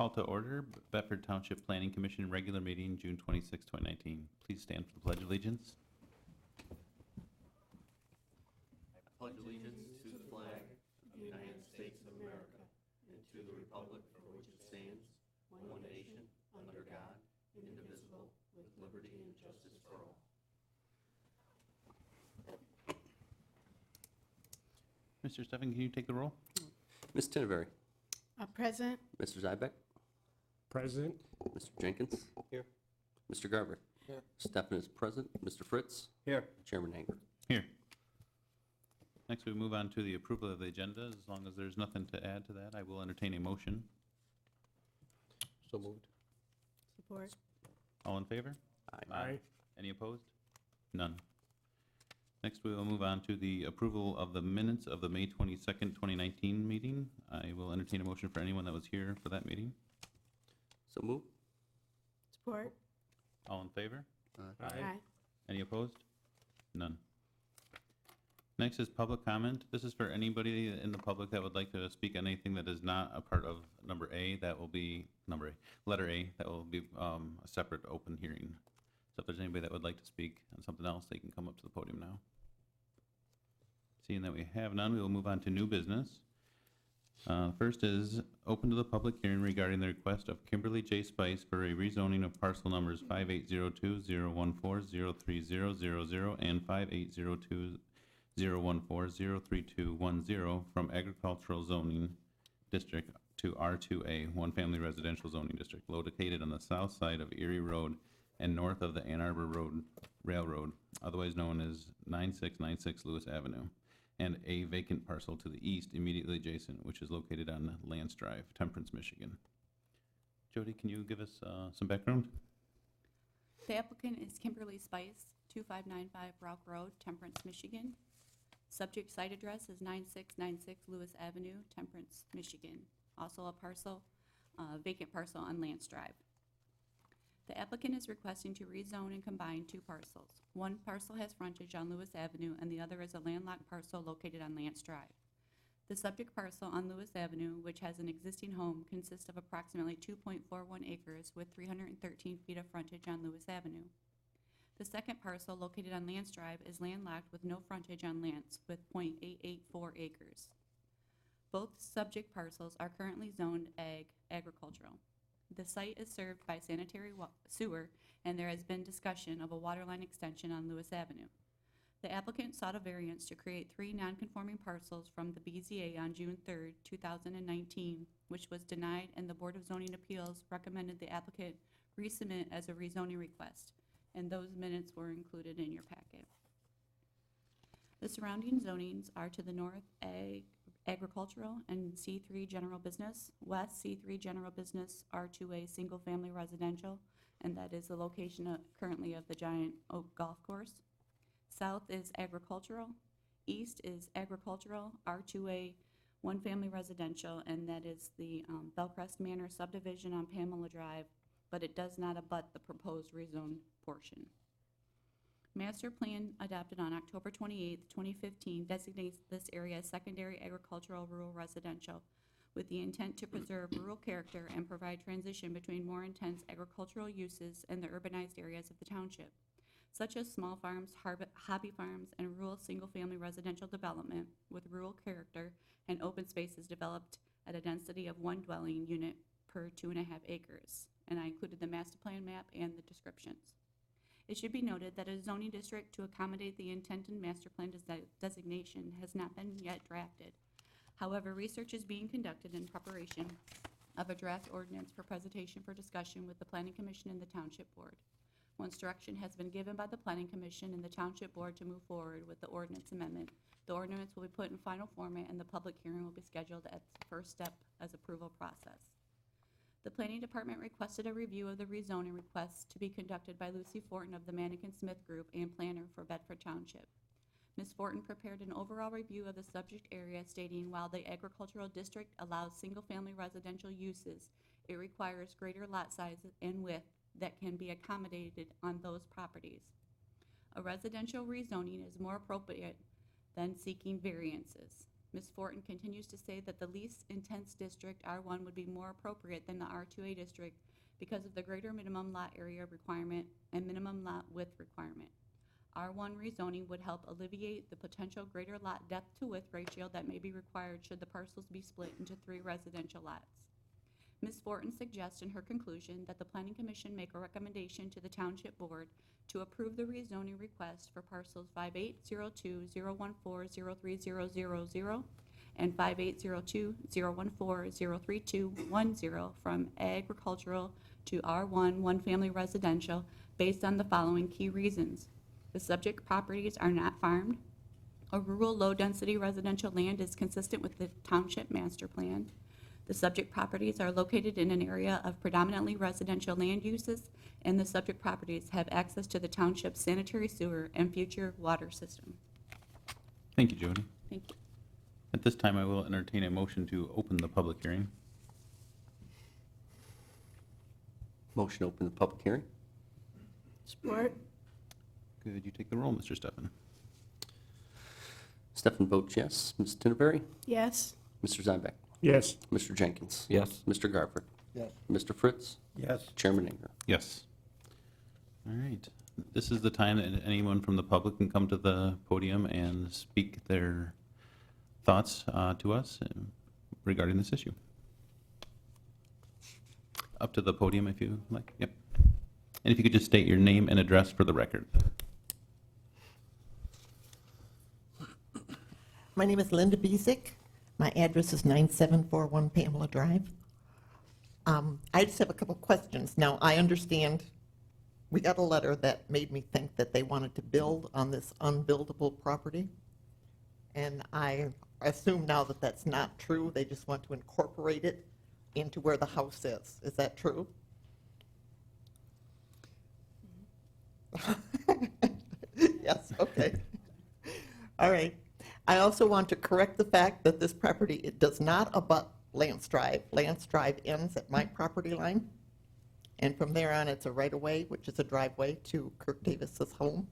Call to order, Bedford Township Planning Commission regular meeting, June 26, 2019. Please stand for the Pledge of Allegiance. I pledge allegiance to the flag of the United States of America and to the republic for which it stands, one nation, under God, indivisible, with liberty and justice for all. Mr. Steffen, can you take the roll? Ms. Tinneberry. Present. Mr. Zybeck. Present. Mr. Jenkins. Here. Mr. Garber. Here. Steffen is present. Mr. Fritz. Here. Chairman Hanger. Here. Next, we move on to the approval of the agenda. As long as there's nothing to add to that, I will entertain a motion. So moved. Support. All in favor? Aye. Any opposed? None. Next, we will move on to the approval of the minutes of the May 22nd, 2019 meeting. I will entertain a motion for anyone that was here for that meeting. So move. Support. All in favor? Aye. Any opposed? None. Next is public comment. This is for anybody in the public that would like to speak on anything that is not a part of number A. That will be letter A. That will be a separate open hearing. So if there's anybody that would like to speak on something else, they can come up to the podium now. Seeing that we have none, we will move on to new business. First is open to the public hearing regarding the request of Kimberly J. Spice for a rezoning of parcel numbers 5802-014-03000 and 5802-014-03210 from agricultural zoning district to R2A, one family residential zoning district, located on the south side of Erie Road and north of the Ann Arbor Road Railroad, otherwise known as 9696 Lewis Avenue, and a vacant parcel to the east immediately adjacent, which is located on Lance Drive, Temperance, Michigan. Jody, can you give us some background? The applicant is Kimberly Spice, 2595 Rock Road, Temperance, Michigan. Subject site address is 9696 Lewis Avenue, Temperance, Michigan. Also a parcel, vacant parcel on Lance Drive. The applicant is requesting to rezone and combine two parcels. One parcel has frontage on Lewis Avenue and the other is a landlocked parcel located on Lance Drive. The subject parcel on Lewis Avenue, which has an existing home, consists of approximately 2.41 acres with 313 feet of frontage on Lewis Avenue. The second parcel, located on Lance Drive, is landlocked with no frontage on Lance with .884 acres. Both subject parcels are currently zoned agricultural. The site is served by sanitary sewer, and there has been discussion of a water line extension on Lewis Avenue. The applicant sought a variance to create three non-conforming parcels from the BZA on June 3rd, 2019, which was denied, and the Board of Zoning Appeals recommended the applicant resubmit as a rezoning request, and those minutes were included in your packet. The surrounding zonings are to the north agricultural and C3 general business, west C3 general business, R2A single family residential, and that is the location currently of the Giant Oak Golf Course. South is agricultural, east is agricultural, R2A one family residential, and that is the Bellcrest Manor subdivision on Pamela Drive, but it does not abut the proposed rezone portion. Master plan adopted on October 28, 2015 designates this area as secondary agricultural rural residential with the intent to preserve rural character and provide transition between more intense agricultural uses and the urbanized areas of the township, such as small farms, hobby farms, and rural single-family residential development with rural character and open spaces developed at a density of one dwelling unit per 2.5 acres. And I included the master plan map and the descriptions. It should be noted that a zoning district to accommodate the intent and master plan designation has not been yet drafted. However, research is being conducted in preparation of a draft ordinance for presentation for discussion with the Planning Commission and the Township Board. Once direction has been given by the Planning Commission and the Township Board to move forward with the ordinance amendment, the ordinance will be put in final format and the public hearing will be scheduled at the first step as approval process. The Planning Department requested a review of the rezoning request to be conducted by Lucy Fortin of the Mannequin Smith Group and planner for Bedford Township. Ms. Fortin prepared an overall review of the subject area stating while the agricultural district allows single-family residential uses, it requires greater lot size and width that can be accommodated on those properties. A residential rezoning is more appropriate than seeking variances. Ms. Fortin continues to say that the least intense district, R1, would be more appropriate than the R2A district because of the greater minimum lot area requirement and minimum lot width requirement. R1 rezoning would help alleviate the potential greater lot depth to width ratio that may be required should the parcels be split into 3 residential lots. Ms. Fortin suggests in her conclusion that the Planning Commission make a recommendation to the Township Board to approve the rezoning request for parcels 5802-014-03000 and 5802-014-03210 from agricultural to R1 one-family residential based on the following key reasons. The subject properties are not farmed. A rural low-density residential land is consistent with the Township Master Plan. The subject properties are located in an area of predominantly residential land uses, and the subject properties have access to the township's sanitary sewer and future water system. Thank you, Jody. Thank you. At this time, I will entertain a motion to open the public hearing. Motion to open the public hearing. Support. Could you take the roll, Mr. Steffen? Stefan votes yes. Ms. Tinneberry? Yes. Mr. Zybek? Yes. Mr. Jenkins? Yes. Mr. Garver? Yes. Mr. Fritz? Yes. Chairman Inger? Yes. All right. This is the time that anyone from the public can come to the podium and speak their thoughts to us regarding this issue. Up to the podium if you like. Yep. And if you could just state your name and address for the record. My name is Linda Besick. My address is 9741 Pamela Drive. I just have a couple questions. Now, I understand we got a letter that made me think that they wanted to build on this unbuildable property. And I assume now that that's not true. They just want to incorporate it into where the house is. Is that true? Yes, okay. All right. I also want to correct the fact that this property, it does not abut Lance Drive. Lance Drive ends at my property line. And from there on, it's a right-of-way, which is a driveway to Kirk Davis's home.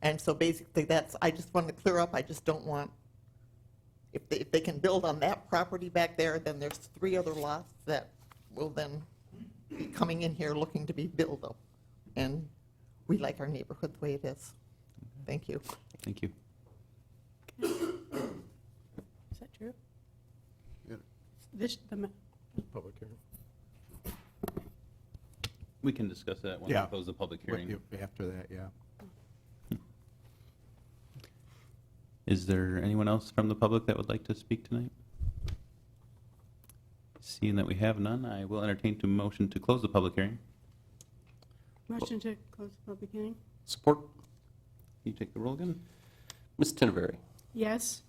And so basically that's, I just wanted to clear up, I just don't want, if they can build on that property back there, then there's 3 other lots that will then be coming in here looking to be built up. And we like our neighborhood the way it is. Thank you. Thank you. Is that true? Yeah. The Public hearing. We can discuss that when we Yeah. close the public hearing. After that, yeah. Is there anyone else from the public that would like to speak tonight? Seeing that we have none, I will entertain a motion to close the public hearing. motion to close the public hearing? Support. Can you take the roll again? Ms. Tinneberry? Yes.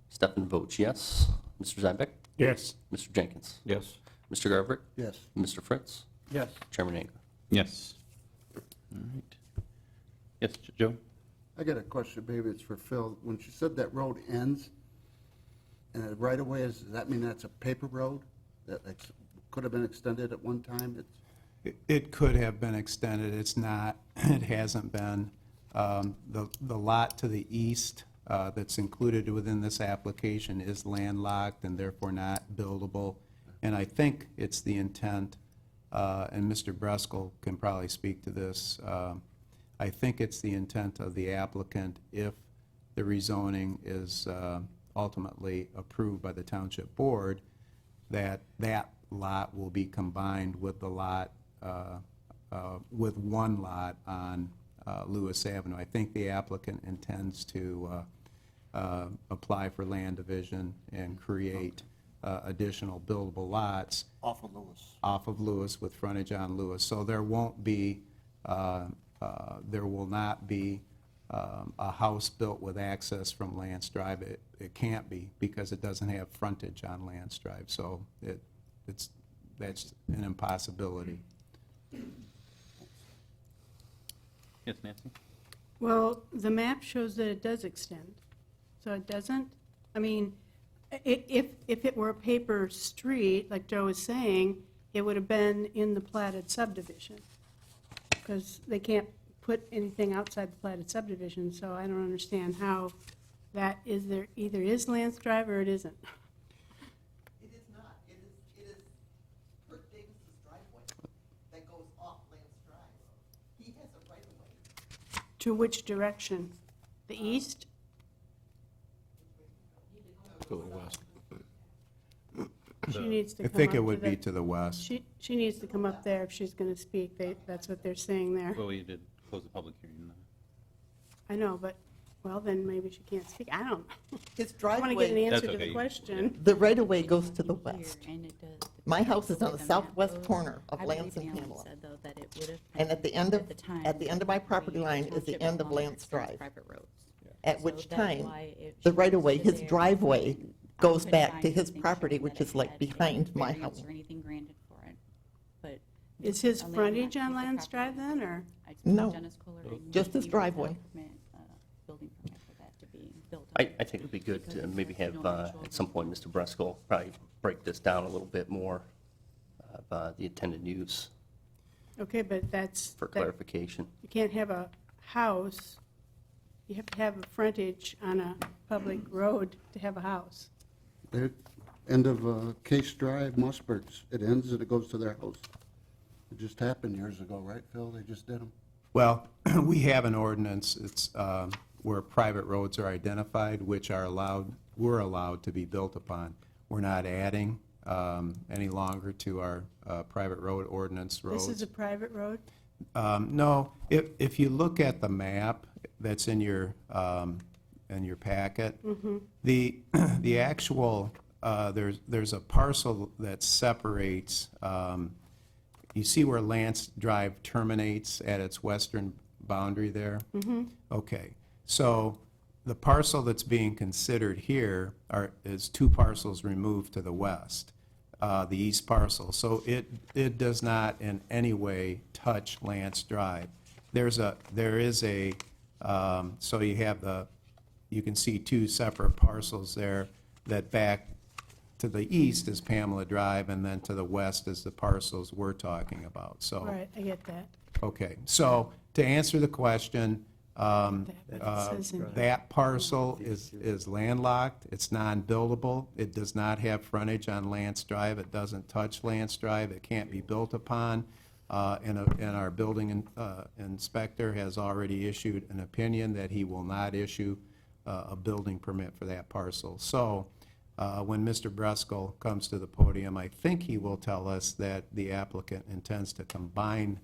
Stefan votes yes. Mr. Zybek? Yes. Mr. Jenkins? Yes. Mr. Garver? Yes. Mr. Fritz? Yes. Chairman Inger? Yes. All right. Yes, Joe? I got a question, maybe it's for Phil. When she said that road ends, and a right-of-way is, does that mean that's a paper road? That could have been extended at one time? It could have been extended. It's not, it hasn't been. The lot to the east that's included within this application is landlocked and therefore not buildable. And I think it's the intent, and Mr. Breskel can probably speak to this, I think it's the intent of the applicant, if the rezoning is ultimately approved by the Township Board, that that lot will be combined with the lot, with one lot on Lewis Avenue. I think the applicant intends to apply for land division and create additional buildable lots Off of Lewis. off of Lewis with frontage on Lewis. So there won't be, there will not be a house built with access from Lance Drive. It can't be because it doesn't have frontage on Lance Drive. So that's an impossibility. Yes, Nancy? Well, the map shows that it does extend, so it doesn't? I mean, if it were a paper street, like Joe was saying, it would have been in the platted subdivision, because they can't put anything outside the platted subdivision, so I don't understand how that is there either is Lance Drive or it isn't. It is not. It is Kurt Davis's driveway that goes off Lance Drive. He has a right of way. To which direction? The east? To the west. She needs to I come think up it to would be the- to the west. She needs to come up there if she's going to speak. That's what they're saying there. Well, we did close the public hearing. I know, but, well, then maybe she can't speak. I don't know. His I want to get an driveway, answer That's to the okay. question. the right of way goes to the west. Here, and it does- My house is on the map southwest goes- corner of I believe Lance and Naomi Pamela. said, though, that it would have And at the end been, of, at the time, at the end of my property line is the township end of no longer Lance extends Drive. private roads. At So which that's time, why if the she right of was way, to his there, driveway I goes couldn't back find to his anything property, showing which that is it like had any behind my variance house. Or anything granted for it, but. Is his a landlocked frontage piece on of Lance property. Drive then, or? I spoke to No, Dennis Kohler, and just his he would driveway. have permit, building permit for that to be built. I think it'd be good to maybe have, at some point, Mr. Bresco probably break this down a little bit more, of the intended use Okay, but that's. for that- clarification. You can't have a house, you have to have a frontage on a public road to have a house. There, end of Case Drive, Mossbergs, it ends and it goes to their house. It just happened years ago, right, Phil? They just did them. Well, we have an ordinance, it's where private roads are identified, which are allowed, were allowed to be built upon. We're not adding any longer to our private road ordinance roads. This is a private road? No, if you look at the map that's in your packet, the actual, there's a parcel that separates, you see where Lance Drive terminates at its western boundary there? Okay, so the parcel that's being considered here is two parcels removed to the west, the east parcel. So it does not in any way touch Lance Drive. There is a, so you can see two separate parcels there that back to the east is Pamela Drive, and then to the west is the parcels we're talking about, so. All right, I get that. Okay, so to answer the question, That says in here. that parcel is landlocked, it's non-buildable, it does not have frontage on Lance Drive, it doesn't touch Lance Drive, it can't be built upon, and our building inspector has already issued an opinion that he will not issue a building permit for that parcel. So, when Mr. Breskel comes to the podium, I think he will tell us that the applicant intends to combine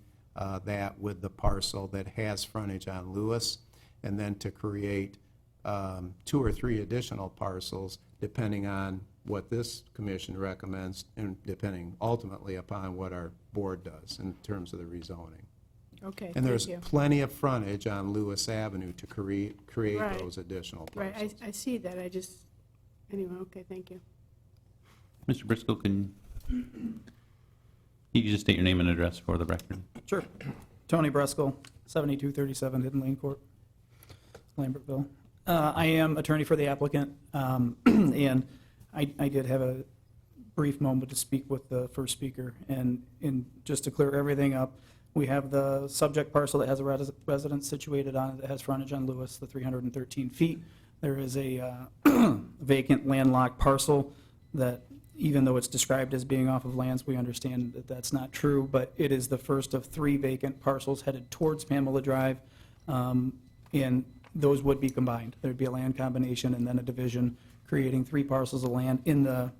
that with the parcel that has frontage on Lewis, and then to create 2 or 3 additional parcels, depending on what this commission recommends, and depending ultimately upon what our board does in terms of the rezoning. Okay, And thank there's you. plenty of frontage on Lewis Avenue to create Right. those additional Right, parcels. I see that, I just, anyway, okay, thank you. Mr. Briscoe, can you just state your name and address for the record? Sure. Tony Breskel, 7237 Hidden Lane Court, Lambertville. I am attorney for the applicant, and I did have a brief moment to speak with the first speaker. And just to clear everything up, we have the subject parcel that has a residence situated on it that has frontage on Lewis, the 313 feet. There is a vacant landlocked parcel that, even though it's described as being off of lands, we understand that that's not true, but it is the first of 3 vacant parcels headed towards Pamela Drive, and those would be combined. There'd be a land combination and then a division, creating 3 parcels of land in the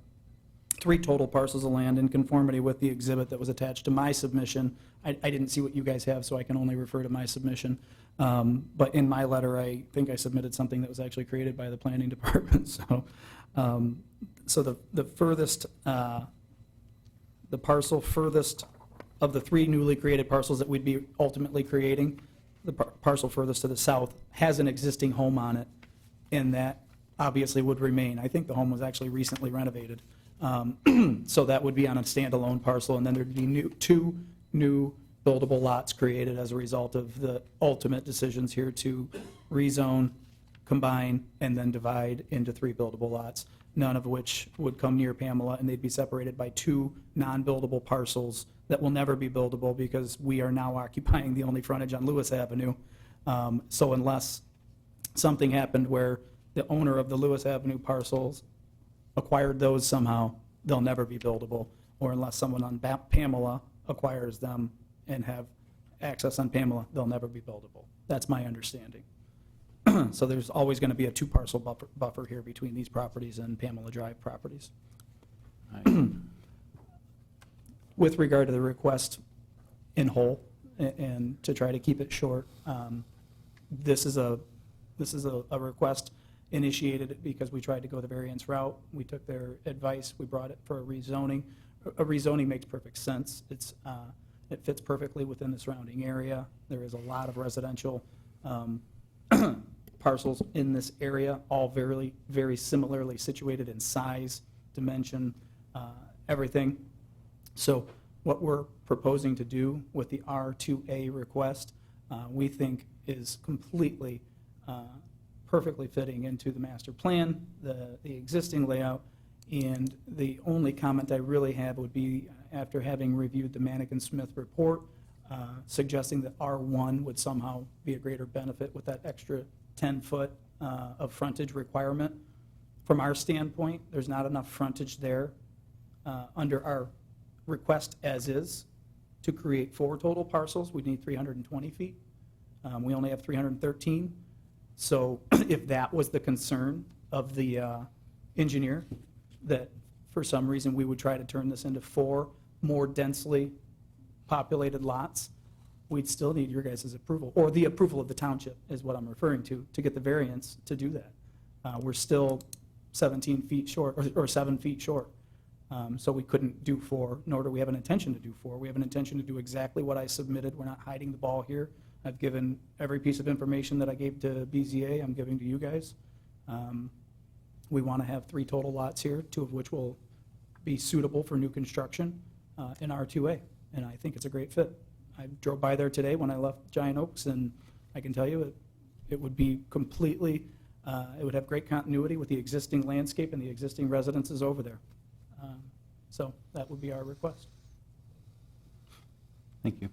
3 total parcels of land in conformity with the exhibit that was attached to my submission. I didn't see what you guys have, so I can only refer to my submission. But in my letter, I think I submitted something that was actually created by the planning department. So the furthest, the parcel furthest of the 3 newly created parcels that we'd be ultimately creating, the parcel furthest to the south has an existing home on it, and that obviously would remain. I think the home was actually recently renovated. So that would be on a standalone parcel, and then there'd be 2 new buildable lots created as a result of the ultimate decisions here to rezone, combine, and then divide into 3 buildable lots, none of which would come near Pamela, and they'd be separated by 2 non-buildable parcels that will never be buildable because we are now occupying the only frontage on Lewis Avenue. So unless something happened where the owner of the Lewis Avenue parcels acquired those somehow, they'll never be buildable, or unless someone on Pamela acquires them and have access on Pamela, they'll never be buildable. That's my understanding. So there's always going to be a two-parcel buffer here between these properties and Pamela Drive properties. With regard to the request in whole, and to try to keep it short, this is a request initiated because we tried to go the variance route. We took their advice, we brought it for a rezoning. A rezoning makes perfect sense. It fits perfectly within the surrounding area. There is a lot of residential parcels in this area, all very, very similarly situated in size, dimension, everything. So what we're proposing to do with the R2A request, we think is completely, perfectly fitting into the master plan, the existing layout, and the only comment I really have would be, after having reviewed the Mannigan-Smith report, suggesting that R1 would somehow be a greater benefit with that extra 10-foot of frontage requirement. From our standpoint, there's not enough frontage there under our request as is to create 4 total parcels. We need 320 feet. We only have 313. So if that was the concern of the engineer, that for some reason we would try to turn this into 4 more densely populated lots, we'd still need your guys' approval, or the approval of the township is what I'm referring to get the variance to do that. We're still 17 feet short, or 7 feet short. So we couldn't do 4, nor do we have an intention to do 4. We have an intention to do exactly what I submitted. We're not hiding the ball here. I've given every piece of information that I gave to BZA, I'm giving to you guys. We want to have 3 total lots here, 2 of which will be suitable for new construction in R2A, and I think it's a great fit. I drove by there today when I left Giant Oaks, and I can tell you it would be completely, it would have great continuity with the existing landscape and the existing residences over there. So that would be our request. Thank you.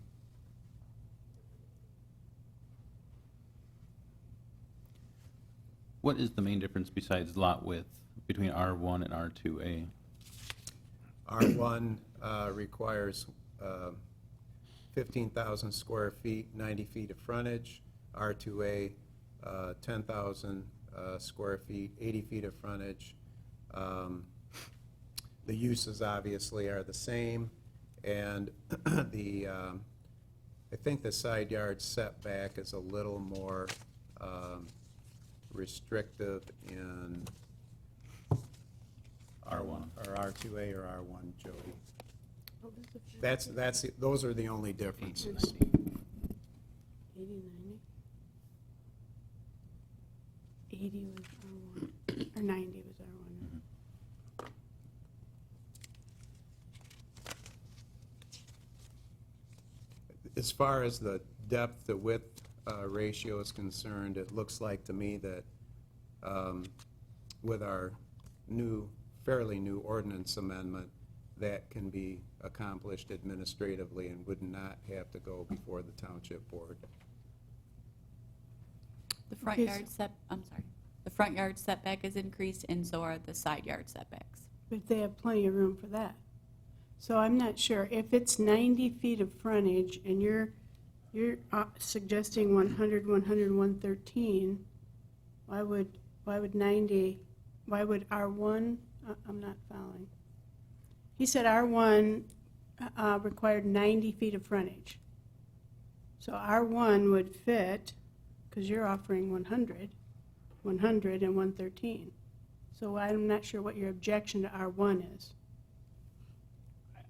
What is the main difference besides lot width between R1 and R2A? R1 requires 15,000 square feet, 90 feet of frontage. R2A, 10,000 square feet, 80 feet of frontage. The uses obviously are the same, and I think the side yard setback is a little more restrictive in R1. or R2A or R1, Jody. Those are the only differences. 80, 90? 80 was R1, or 90 was R1. As far as the depth to width ratio is concerned, it looks like to me that with our fairly new ordinance amendment, that can be accomplished administratively and would not have to go before the township board. The front Okay, yard the front yard setback is increased, and so are the side yard setbacks. But they have plenty of room for that. So I'm not sure, if it's 90 feet of frontage and you're suggesting 100, 100, 113, why would R1, I'm not following. He said R1 required 90 feet of frontage. So R1 would fit, because you're offering 100, 100 and 113. So I'm not sure what your objection to R1 is.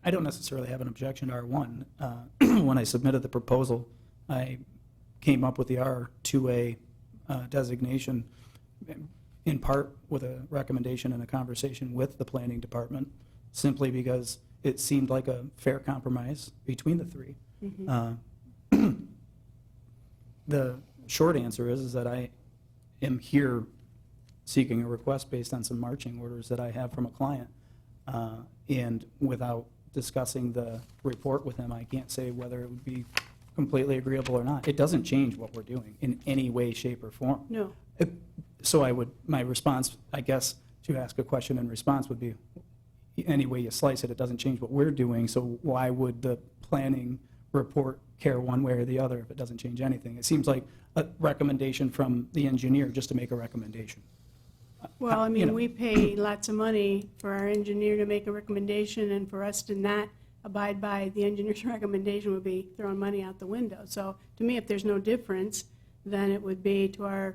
I don't necessarily have an objection to R1. When I submitted the proposal, I came up with the R2A designation in part with a recommendation and a conversation with the planning department, simply because it seemed like a fair compromise between the 3. The short answer is that I am here seeking a request based on some marching orders that I have from a client, and without discussing the report with him, I can't say whether it would be completely agreeable or not. It doesn't change what we're doing in any way, shape, or form. No. So my response, I guess, to ask a question in response would be, any way you slice it, it doesn't change what we're doing, so why would the planning report care one way or the other if it doesn't change anything? It seems like a recommendation from the engineer just to make a recommendation. Well, I You mean, know. we pay lots of money for our engineer to make a recommendation, and for us to not abide by the engineer's recommendation would be throwing money out the window. So to me, if there's no difference, then it would be to our,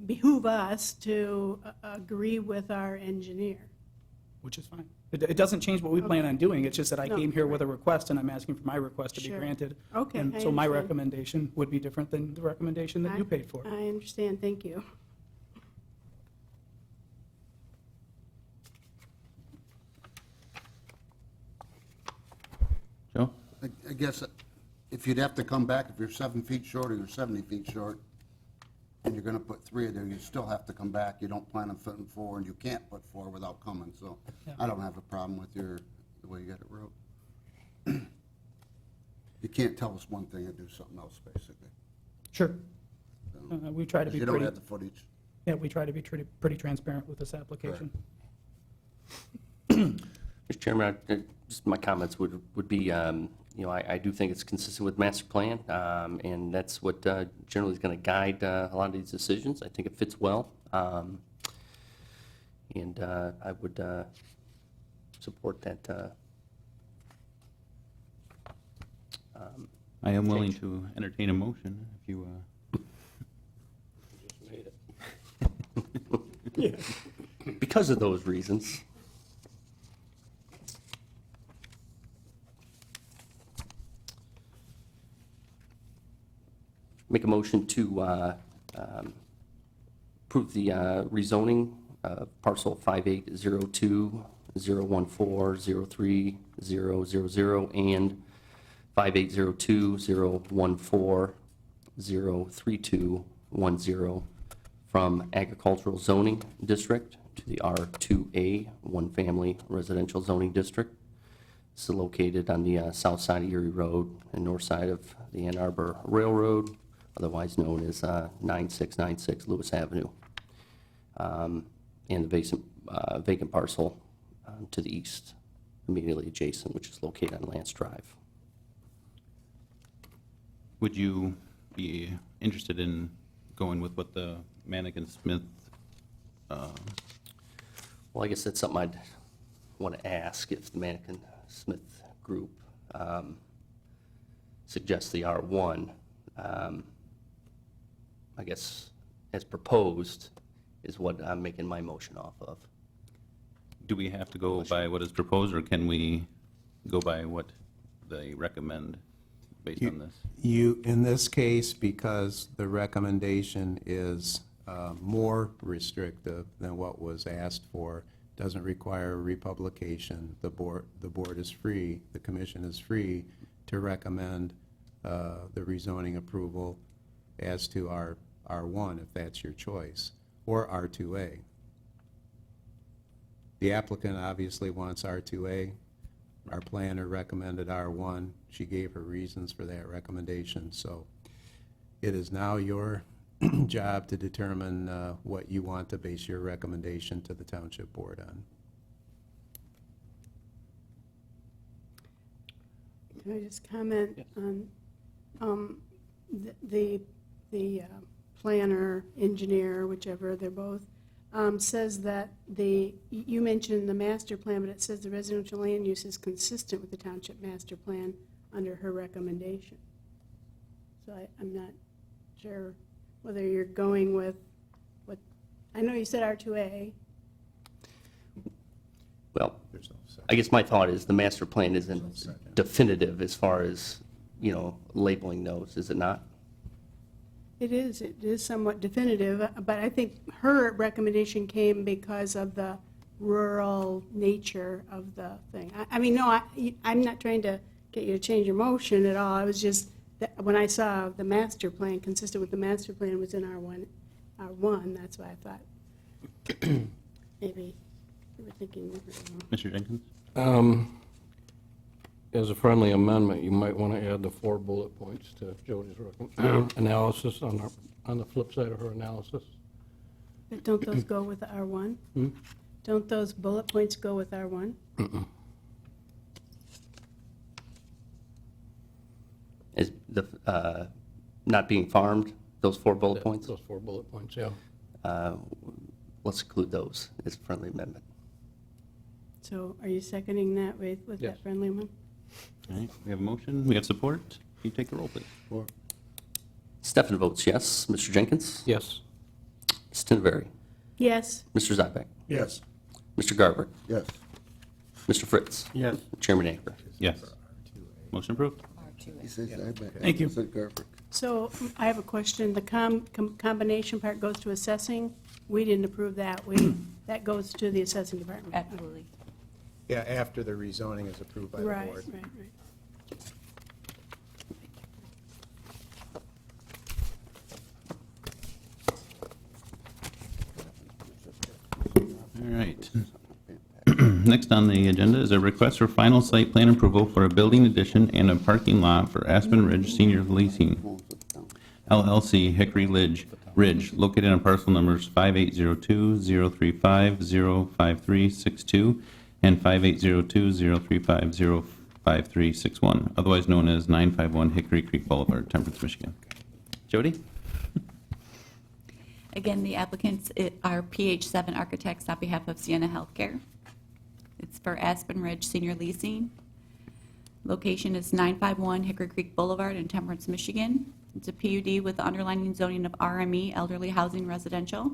behoove us to agree with our engineer. Which is fine. It doesn't change what we plan on doing, it's just that I No, came here with a request, and I'm asking for my request to be Sure. granted. Okay, And I so my understand. recommendation would be different than the recommendation that you paid for. I understand, thank you. Joe? I guess if you'd have to come back, if you're 7 feet short or you're 70 feet short, and you're gonna put 3 there, you still have to come back. You don't plan on putting 4, and you can't put 4 without coming, so I don't have a problem with the way you got it wrote. You can't tell us one thing and do something else, basically. Sure. So, We try to 'cause be you don't pretty, have the footage. yeah, we try to be pretty transparent with this application. Mr. Chairman, just my comments would be, I do think it's consistent with master plan, and that's what generally is going to guide a lot of these decisions. I think it fits well, and I would support that. I am willing to entertain a motion if you, Because of those reasons. Make a motion to approve the rezoning of parcel 5802-014-03000 and 5802-014-03210 from agricultural zoning district to the R2A, one-family residential zoning district. This is located on the south side of Erie Road and north side of the Ann Arbor Railroad, otherwise known as 9696 Lewis Avenue. And the vacant parcel to the east, immediately adjacent, which is located on Lance Drive. would you be interested in going with what the Mannequin Smith, Well, I guess that's something I'd want to ask if the Mannequin Smith group suggests the R1. I guess as proposed is what I'm making my motion off of. do we have to go by what is proposed, or can we go by what they recommend based on this? You, in this case, because the recommendation is more restrictive than what was asked for, doesn't require republication, the board is free, the commission is free to recommend the rezoning approval as to R1, if that's your choice, or R2A. The applicant obviously wants R2A. Our planner recommended R1. She gave her reasons for that recommendation. So it is now your job to determine what you want to base your recommendation to the township board on. Can I just comment on the planner, engineer, whichever, they're both, says that you mentioned the master plan, but it says the residential land use is consistent with the township master plan under her recommendation. So I'm not sure whether you're going with what, I know you said R2A. Well, There's no second. I guess my thought is the master plan isn't definitive as far as, labeling those, is it not? It is somewhat definitive, but I think her recommendation came because of the rural nature of the thing. I'm not trying to get you to change your motion at all. I was just, when I saw the master plan, consistent with the master plan was in R1, that's why I thought maybe you were thinking differently. Mr. Jenkins? as a friendly amendment, you might want to add the 4 bullet points to Jody's analysis on the flip side of her analysis. But don't those go with R1? Don't those bullet points go with R1? Is the, not being farmed, those 4 bullet points? Those 4 bullet points, yeah. Let's include those as a friendly amendment. So are you seconding that with Yes. that friendly one? All right, we have a motion, we have support. Can you take the roll, please? Stefan votes yes. Mr. Jenkins? Yes. Ms. Tinberry? Yes. Mr. Zybek? Yes. Mr. Garber? Yes. Mr. Fritz? Yes. Chairman Aker? Yes. Motion approved. He says Zybek. Thank you. He said Garber. So I have a question. The combination part goes to assessing. We didn't approve that. That goes to the assessing department. Absolutely. Yeah, after the rezoning is approved by the Right, board. right, right. All right. Next on the agenda is a request for final site plan approval for a building addition and a parking lot for Aspen Ridge Senior Leasing LLC Hickory Ridge, located on parcel numbers 5802-035-05362 and 5802-035-05361, otherwise known as 951 Hickory Creek Boulevard, Temperance, Michigan. Jody? Again, the applicants are PH7 Architects on behalf of Sienna Healthcare. It's for Aspen Ridge Senior Leasing. Location is 951 Hickory Creek Boulevard in Temperance, Michigan. It's a PUD with the underlying zoning of RME, Elderly Housing Residential.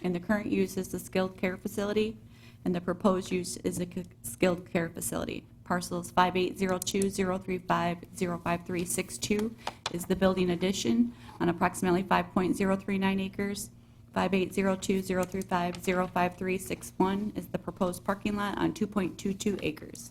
And the current use is the skilled care facility, and the proposed use is a skilled care facility. Parcels 5802-035-05362 is the building addition on approximately 5.039 acres. 5802-035-05361 is the proposed parking lot on 2.22 acres.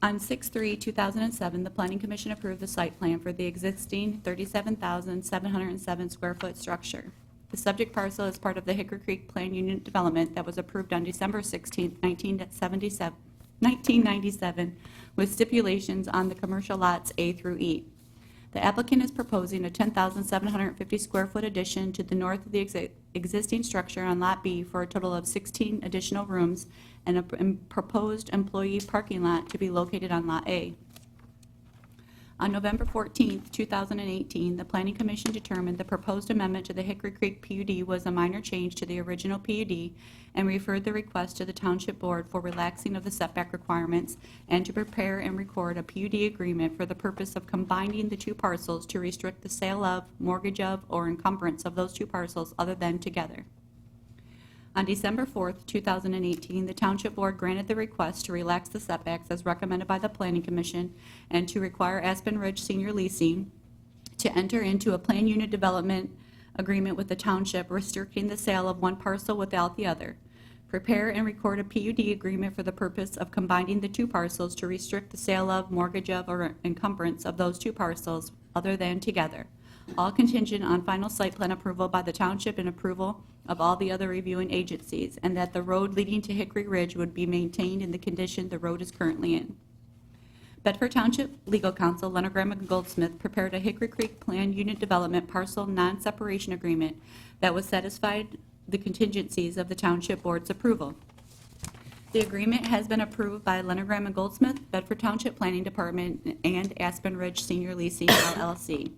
On 6/3/2007, the Planning Commission approved the site plan for the existing 37,707 square foot structure. The subject parcel is part of the Hickory Creek Plan Unit Development that was approved on December 16, 1997, with stipulations on the commercial lots A through E. The applicant is proposing a 10,750 square foot addition to the north of the existing structure on Lot B for a total of 16 additional rooms and a proposed employee parking lot to be located on Lot A. On November 14, 2018, the Planning Commission determined the proposed amendment to the Hickory Creek PUD was a minor change to the original PUD and referred the request to the Township Board for relaxing of the setback requirements and to prepare and record a PUD agreement for the purpose of combining the two parcels to restrict the sale of, mortgage of, or encumbrance of those two parcels other than together. On December 4, 2018, the Township Board granted the request to relax the setbacks as recommended by the Planning Commission and to require Aspen Ridge Senior Leasing to enter into a plan unit development agreement with the Township restricting the sale of one parcel without the other. Prepare and record a PUD agreement for the purpose of combining the two parcels to restrict the sale of, mortgage of, or encumbrance of those two parcels other than together. All contingent on final site plan approval by the Township and approval of all the other reviewing agencies, and that the road leading to Hickory Ridge would be maintained in the condition the road is currently in. Bedford Township Legal Counsel Leonard Graham and Goldsmith prepared a Hickory Creek Plan Unit Development Parcel Non-Separation Agreement that was satisfied the contingencies of the Township Board's approval. The agreement has been approved by Leonard Graham and Goldsmith, Bedford Township Planning Department, and Aspen Ridge Senior Leasing LLC.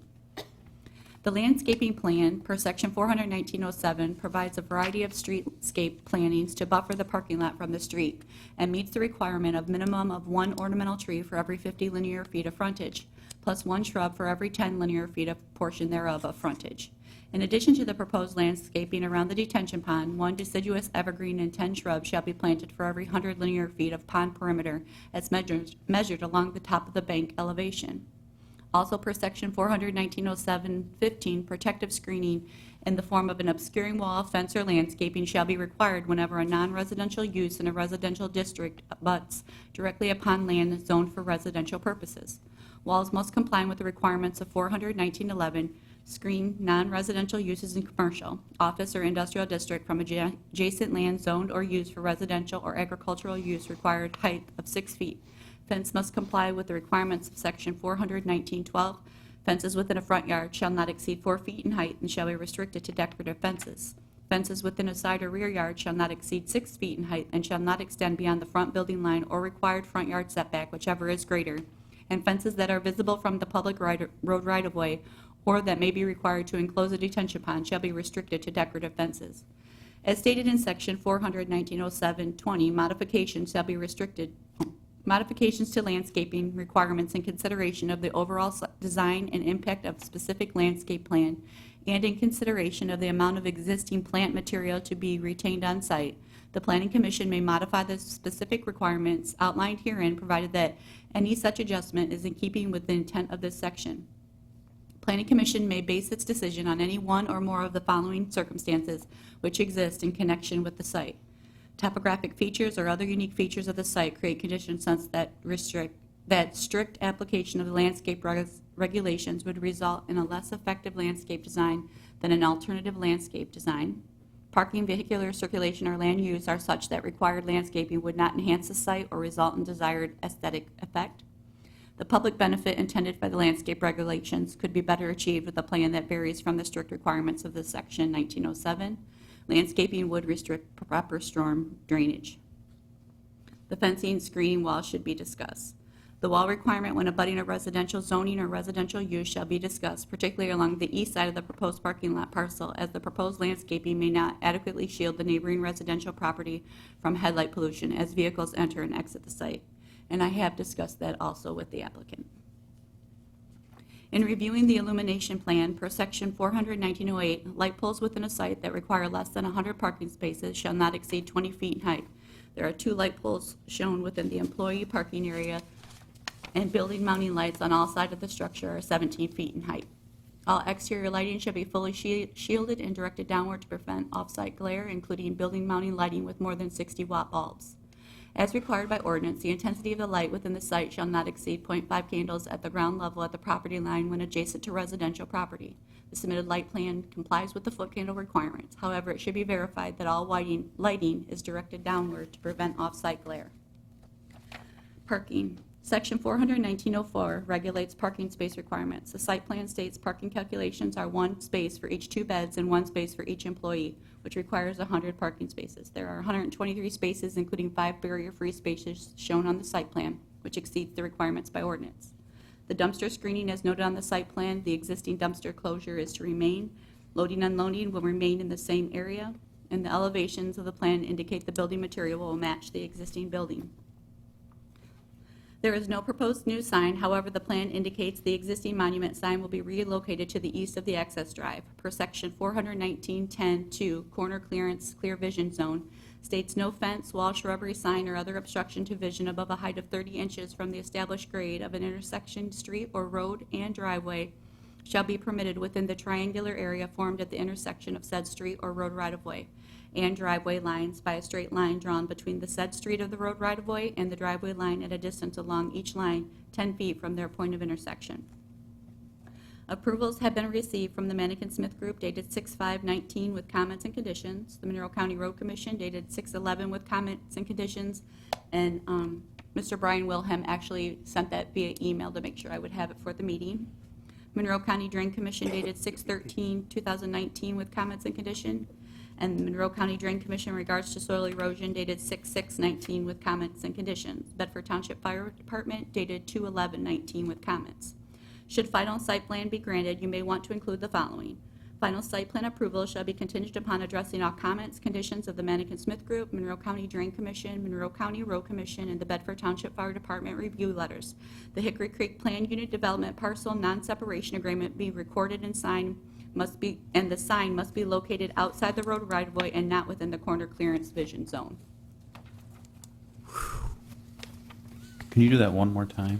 The landscaping plan, per section 41907, provides a variety of streetscape plantings to buffer the parking lot from the street and meets the requirement of minimum of one ornamental tree for every 50 linear feet of frontage, plus one shrub for every 10 linear feet of portion thereof of frontage. In addition to the proposed landscaping around the detention pond, one deciduous evergreen and 10 shrubs shall be planted for every 100 linear feet of pond perimeter as measured along the top of the bank elevation. Also per section 41907-15, protective screening in the form of an obscuring wall, fence, or landscaping shall be required whenever a non-residential use in a residential district abuts directly upon land zoned for residential purposes. Walls must comply with the requirements of 41911, screen non-residential uses in commercial, office, or industrial district from adjacent land zoned or used for residential or agricultural use required height of 6 feet. Fence must comply with the requirements of Section 419-12. Fences within a front yard shall not exceed 4 feet in height and shall be restricted to decorative fences. Fences within a side or rear yard shall not exceed 6 feet in height and shall not extend beyond the front building line or required front yard setback, whichever is greater. And fences that are visible from the public road right-of-way or that may be required to enclose a detention pond shall be restricted to decorative fences. As stated in Section 419-07-20, modifications shall be restricted. Modifications to landscaping requirements in consideration of the overall design and impact of specific landscape plan and in consideration of the amount of existing plant material to be retained on site, the Planning Commission may modify the specific requirements outlined herein, provided that any such adjustment is in keeping with the intent of this section. Planning Commission may base its decision on any one or more of the following circumstances which exist in connection with the site. Topographic features or other unique features of the site create conditions such that strict application of the landscape regulations would result in a less effective landscape design than an alternative landscape design. Parking, vehicular circulation, or land use are such that required landscaping would not enhance the site or result in desired aesthetic effect. The public benefit intended by the landscape regulations could be better achieved with a plan that varies from the strict requirements of this section 1907. Landscaping would restrict proper storm drainage. The fencing screening walls should be discussed. The wall requirement when abutting a residential zoning or residential use shall be discussed, particularly along the east side of the proposed parking lot parcel, as the proposed landscaping may not adequately shield the neighboring residential property from headlight pollution as vehicles enter and exit the site. And I have discussed that also with the applicant. In reviewing the illumination plan per section 419-08, light poles within a site that require less than 100 parking spaces shall not exceed 20 feet in height. There are 2 light poles shown within the employee parking area, and building mounting lights on all sides of the structure are 17 feet in height. All exterior lighting should be fully shielded and directed downward to prevent off-site glare, including building mounting lighting with more than 60-watt bulbs. As required by ordinance, the intensity of the light within the site shall not exceed 0.5 candles at the ground level at the property line when adjacent to residential property. The submitted light plan complies with the foot candle requirements. However, it should be verified that all lighting is directed downward to prevent off-site glare. Parking. Section 419-04 regulates parking space requirements. The site plan states parking calculations are 1 space for each 2 beds and 1 space for each employee, which requires 100 parking spaces. There are 123 spaces, including 5 barrier-free spaces shown on the site plan, which exceeds the requirements by ordinance. The dumpster screening, as noted on the site plan, the existing dumpster closure is to remain. Loading and unloading will remain in the same area, and the elevations of the plan indicate the building material will match the existing building. There is no proposed new sign. However, the plan indicates the existing monument sign will be relocated to the east of the access drive. Per section 419-10-2, corner clearance, clear vision zone, states no fence, wall, shrubbery, sign, or other obstruction to vision above a height of 30 inches from the established grade of an intersection, street, or road and driveway shall be permitted within the triangular area formed at the intersection of said street or road right-of-way and driveway lines by a straight line drawn between the said street of the road right-of-way and the driveway line at a distance along each line 10 feet from their point of intersection. Approvals have been received from the Manikin Smith Group dated 6/5/19 with comments and conditions, the Monroe County Road Commission dated 6/11 with comments and conditions, and Mr. Brian Wilhelm actually sent that via email to make sure I would have it for the meeting. Monroe County Drain Commission dated 6/13/2019 with comments and condition, and the Monroe County Drain Commission in regards to soil erosion dated 6/6/19 with comments and conditions. Bedford Township Fire Department dated 2/11/19 with comments. Should final site plan be granted, you may want to include the following. Final site plan approval shall be contingent upon addressing all comments, conditions of the Manikin Smith Group, Monroe County Drain Commission, Monroe County Road Commission, and the Bedford Township Fire Department review letters. The Hickory Creek Plan Unit Development Parcel Non-Separation Agreement be recorded and signed and the sign must be located outside the road right-of-way and not within the corner clearance vision zone. Can you do that one more time?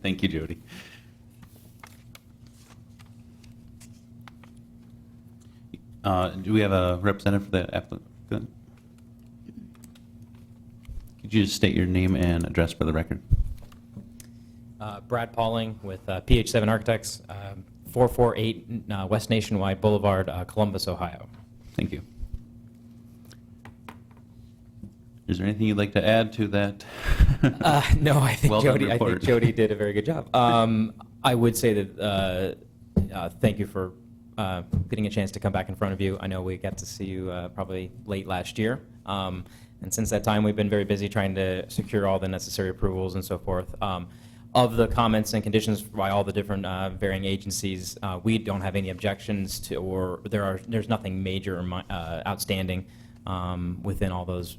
Thank you, Jody. Do we have a representative for the applicant? Could you just state your name and address for the record? Brad Pauling with PH7 Architects, 448 West Nationwide Boulevard, Columbus, Ohio. Thank you. Is there anything you'd like to add to that? No, I think Well-done Jody. I think report. Jody did a very good job. I would say that thank you for getting a chance to come back in front of you. I know we got to see you probably late last year, and since that time we've been very busy trying to secure all the necessary approvals and so forth. Of the comments and conditions by all the different varying agencies, we don't have any objections to, or there's nothing major or outstanding within all those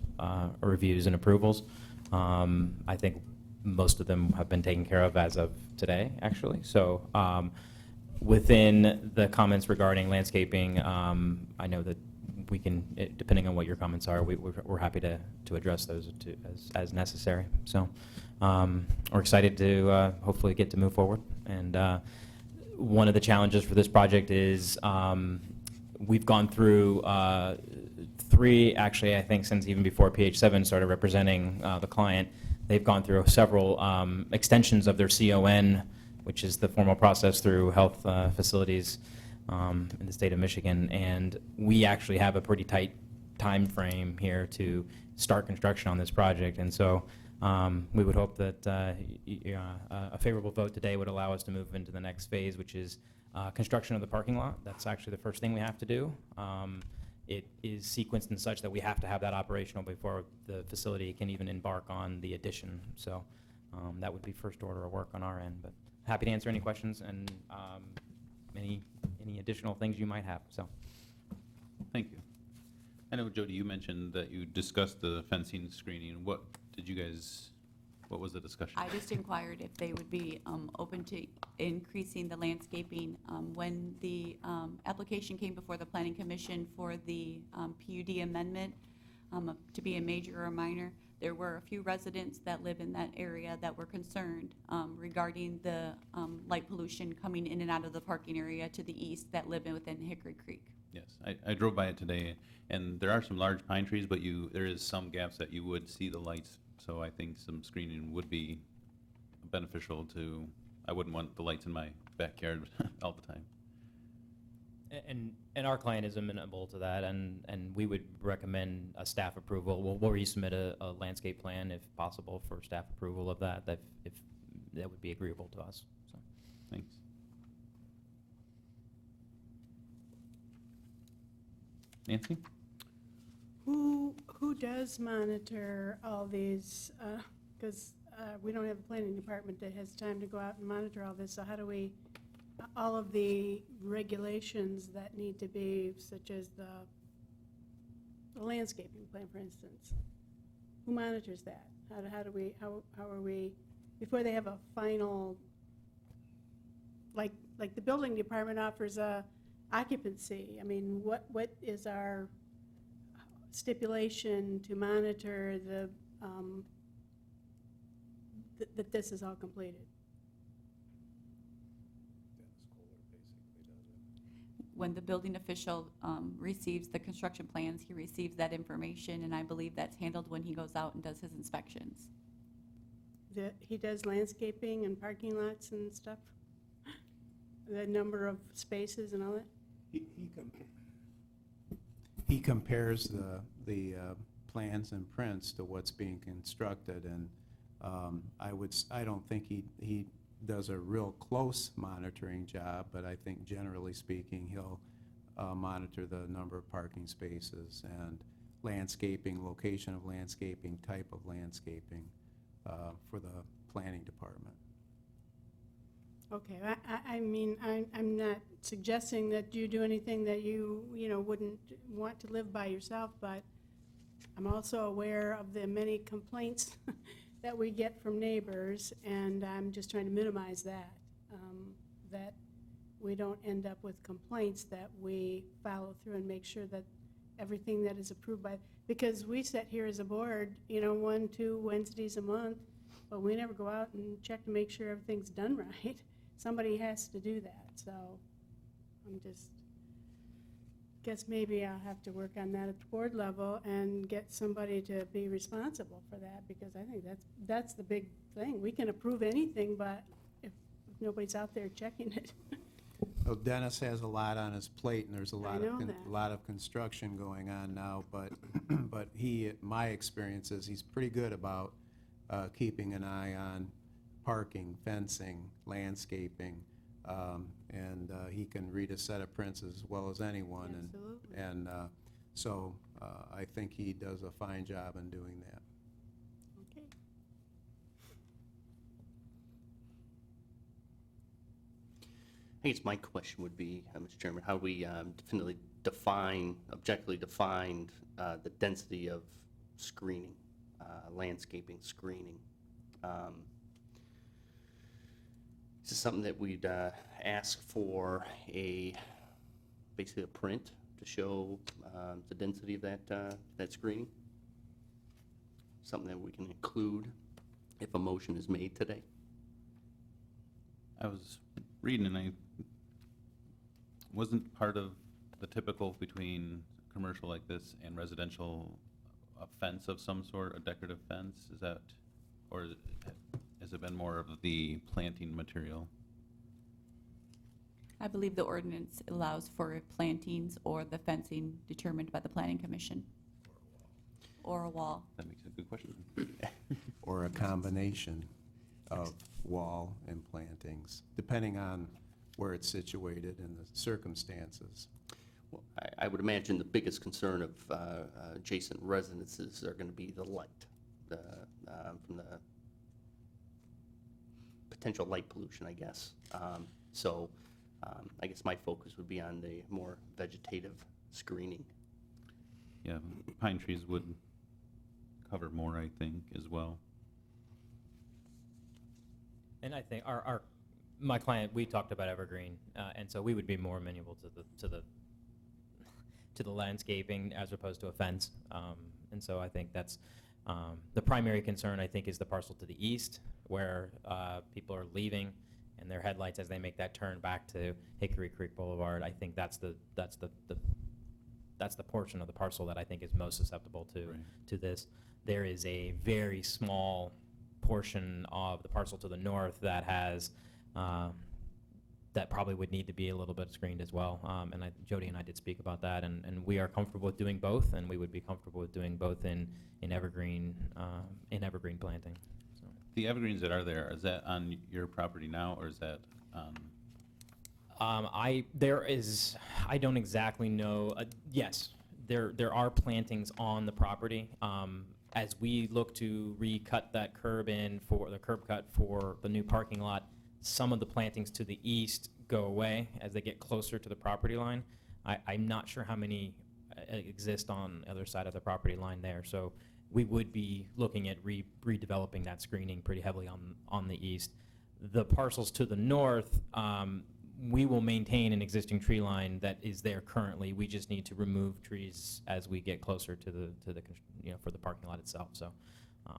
reviews and approvals. I think most of them have been taken care of as of today, actually. So within the comments regarding landscaping, I know that we can, depending on what your comments are, we're happy to address those as necessary. So we're excited to hopefully get to move forward. And one of the challenges for this project is we've gone through three, actually, I think since even before PH7 started representing the client, they've gone through several extensions of their CON, which is the formal process through health facilities in the state of Michigan. And we actually have a pretty tight time frame here to start construction on this project. And so we would hope that a favorable vote today would allow us to move into the next phase, which is construction of the parking lot. That's actually the first thing we have to do. It is sequenced in such that we have to have that operational before the facility can even embark on the addition. So that would be first order of work on our end. But happy to answer any questions and any additional things you might have. So Thank you. I know, Jody, you mentioned that you discussed the fencing screening. What was the discussion? I just inquired if they would be open to increasing the landscaping. When the application came before the Planning Commission for the PUD amendment, to be a major or minor, there were a few residents that live in that area that were concerned regarding the light pollution coming in and out of the parking area to the east that live within Hickory Creek. Yes, I drove by it today, and there are some large pine trees, but there is some gaps that you would see the lights. So I think some screening would be beneficial to, I wouldn't want the lights in my backyard all the time. And our client is amenable to that, and we would recommend a staff approval. We'll resubmit a landscape plan if possible for staff approval of that, if that would be agreeable to us. So. Thanks. Nancy? Who does monitor all these, because we don't have a planning department that has time to go out and monitor all this, so how do we, all of the regulations that need to be, such as the landscaping plan, for instance, who monitors that? How are we, before they have a final, like the building department offers a occupancy, I mean, what is our stipulation to monitor that this is all completed? When the building official receives the construction plans, he receives that information, and I believe that's handled when he goes out and does his inspections. He does landscaping and parking lots and stuff? The number of spaces and all that? He compares the plans and prints to what's being constructed, and I don't think he does a real close monitoring job, but I think generally speaking, he'll monitor the number of parking spaces and landscaping, location of landscaping, type of landscaping for the planning department. Okay, I mean, I'm not suggesting that you do anything that you wouldn't want to live by yourself, but I'm also aware of the many complaints that we get from neighbors, and I'm just trying to minimize that, that we don't end up with complaints, that we follow through and make sure that everything that is approved by, because we sit here as a board, 1-2 Wednesdays a month, but we never go out and check to make sure everything's done right. Somebody has to do that, so I'm just, guess maybe I'll have to work on that at the board level and get somebody to be responsible for that, because I think that's the big thing. We can approve anything, but if nobody's out there checking it. So Dennis has a lot on his plate, and there's a lot know of, that. lot of construction going on now, but, but he, my experience is he's pretty good about keeping an eye on parking, fencing, landscaping, and he can read a set of prints as well as anyone. Absolutely. And so I think he does a fine job in doing that. Okay. I guess my question would be, Mr. Chairman, how we definitely objectively define the density of screening, landscaping screening. Is this something that we'd ask for basically a print to show the density of that screening? Something that we can include if a motion is made today? I was reading and I wasn't part of the typical between commercial like this and residential, a fence of some sort, a decorative fence, is that, or has it been more of the planting material? I believe the ordinance allows for plantings or the fencing determined by the planning commission. Or a wall. That makes a good question. Or a combination of wall and plantings, depending on where it's situated and the circumstances. Well, I would imagine the biggest concern of adjacent residences are going to be the light, from the potential light pollution, I guess. So I guess my focus would be on the more vegetative screening. Yeah, pine trees would cover more, I think, as well. And I think my client, we talked about evergreen, and so we would be more amenable to the landscaping as opposed to a fence. And so I think that's the primary concern, I think, is the parcel to the east, where people are leaving and their headlights as they make that turn back to Hickory Creek Boulevard. I think that's the portion of the parcel that I think is most susceptible to this. There is a very small portion of the parcel to the north that has that probably would need to be a little bit screened as well. And Jody and I did speak about that, and we are comfortable with doing both, and we would be comfortable with doing both in evergreen planting. So. The evergreens that are there, is that on your property now, or is that I don't exactly know. Yes, there are plantings on the property. As we look to recut that curb for the curb cut for the new parking lot, some of the plantings to the east go away as they get closer to the property line. I'm not sure how many exist on the other side of the property line there. So we would be looking at redeveloping that screening pretty heavily on the east. The parcels to the north, we will maintain an existing tree line that is there currently. We just need to remove trees as we get closer to the for the parking lot itself. So, yeah.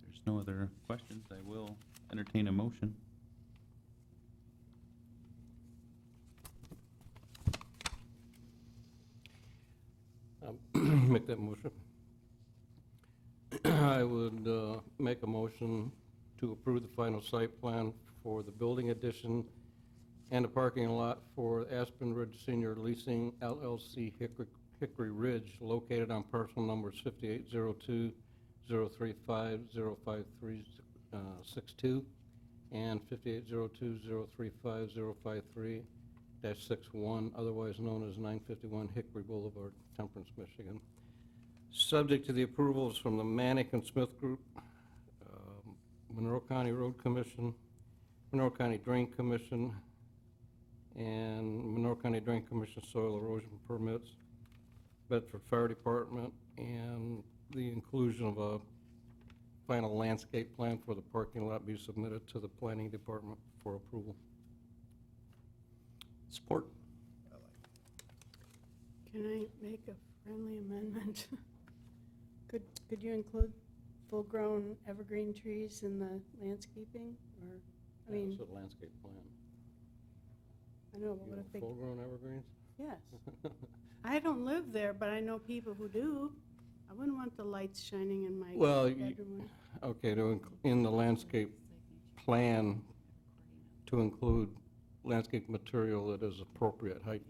if there's no other questions, I will entertain a motion. Make that motion. I would make a motion to approve the final site plan for the building addition and the parking lot for Aspen Ridge Senior Leasing LLC Hickory Ridge, located on parcel numbers 5802, 035, 05362, and 5802, 035, 053-61, otherwise known as 951 Hickory Boulevard, Temperance, Michigan. Subject to the approvals from the Manick and Smith Group, Monroe County Road Commission, Monroe County Drain Commission, and Monroe County Drain Commission soil erosion permits, Bedford Fire Department, and the inclusion of a final landscape plan for the parking lot be submitted to the Planning Department for approval. Support. Can I make a friendly amendment? Could you include full-grown evergreen trees in the landscaping, or, I mean, It's a landscape plan. I know, but what if they, Full-grown evergreens? yes. I don't live there, but I know people who do. I wouldn't want the lights shining in my Well, bedroom. okay, in the landscape plan, to include landscape material that is appropriate height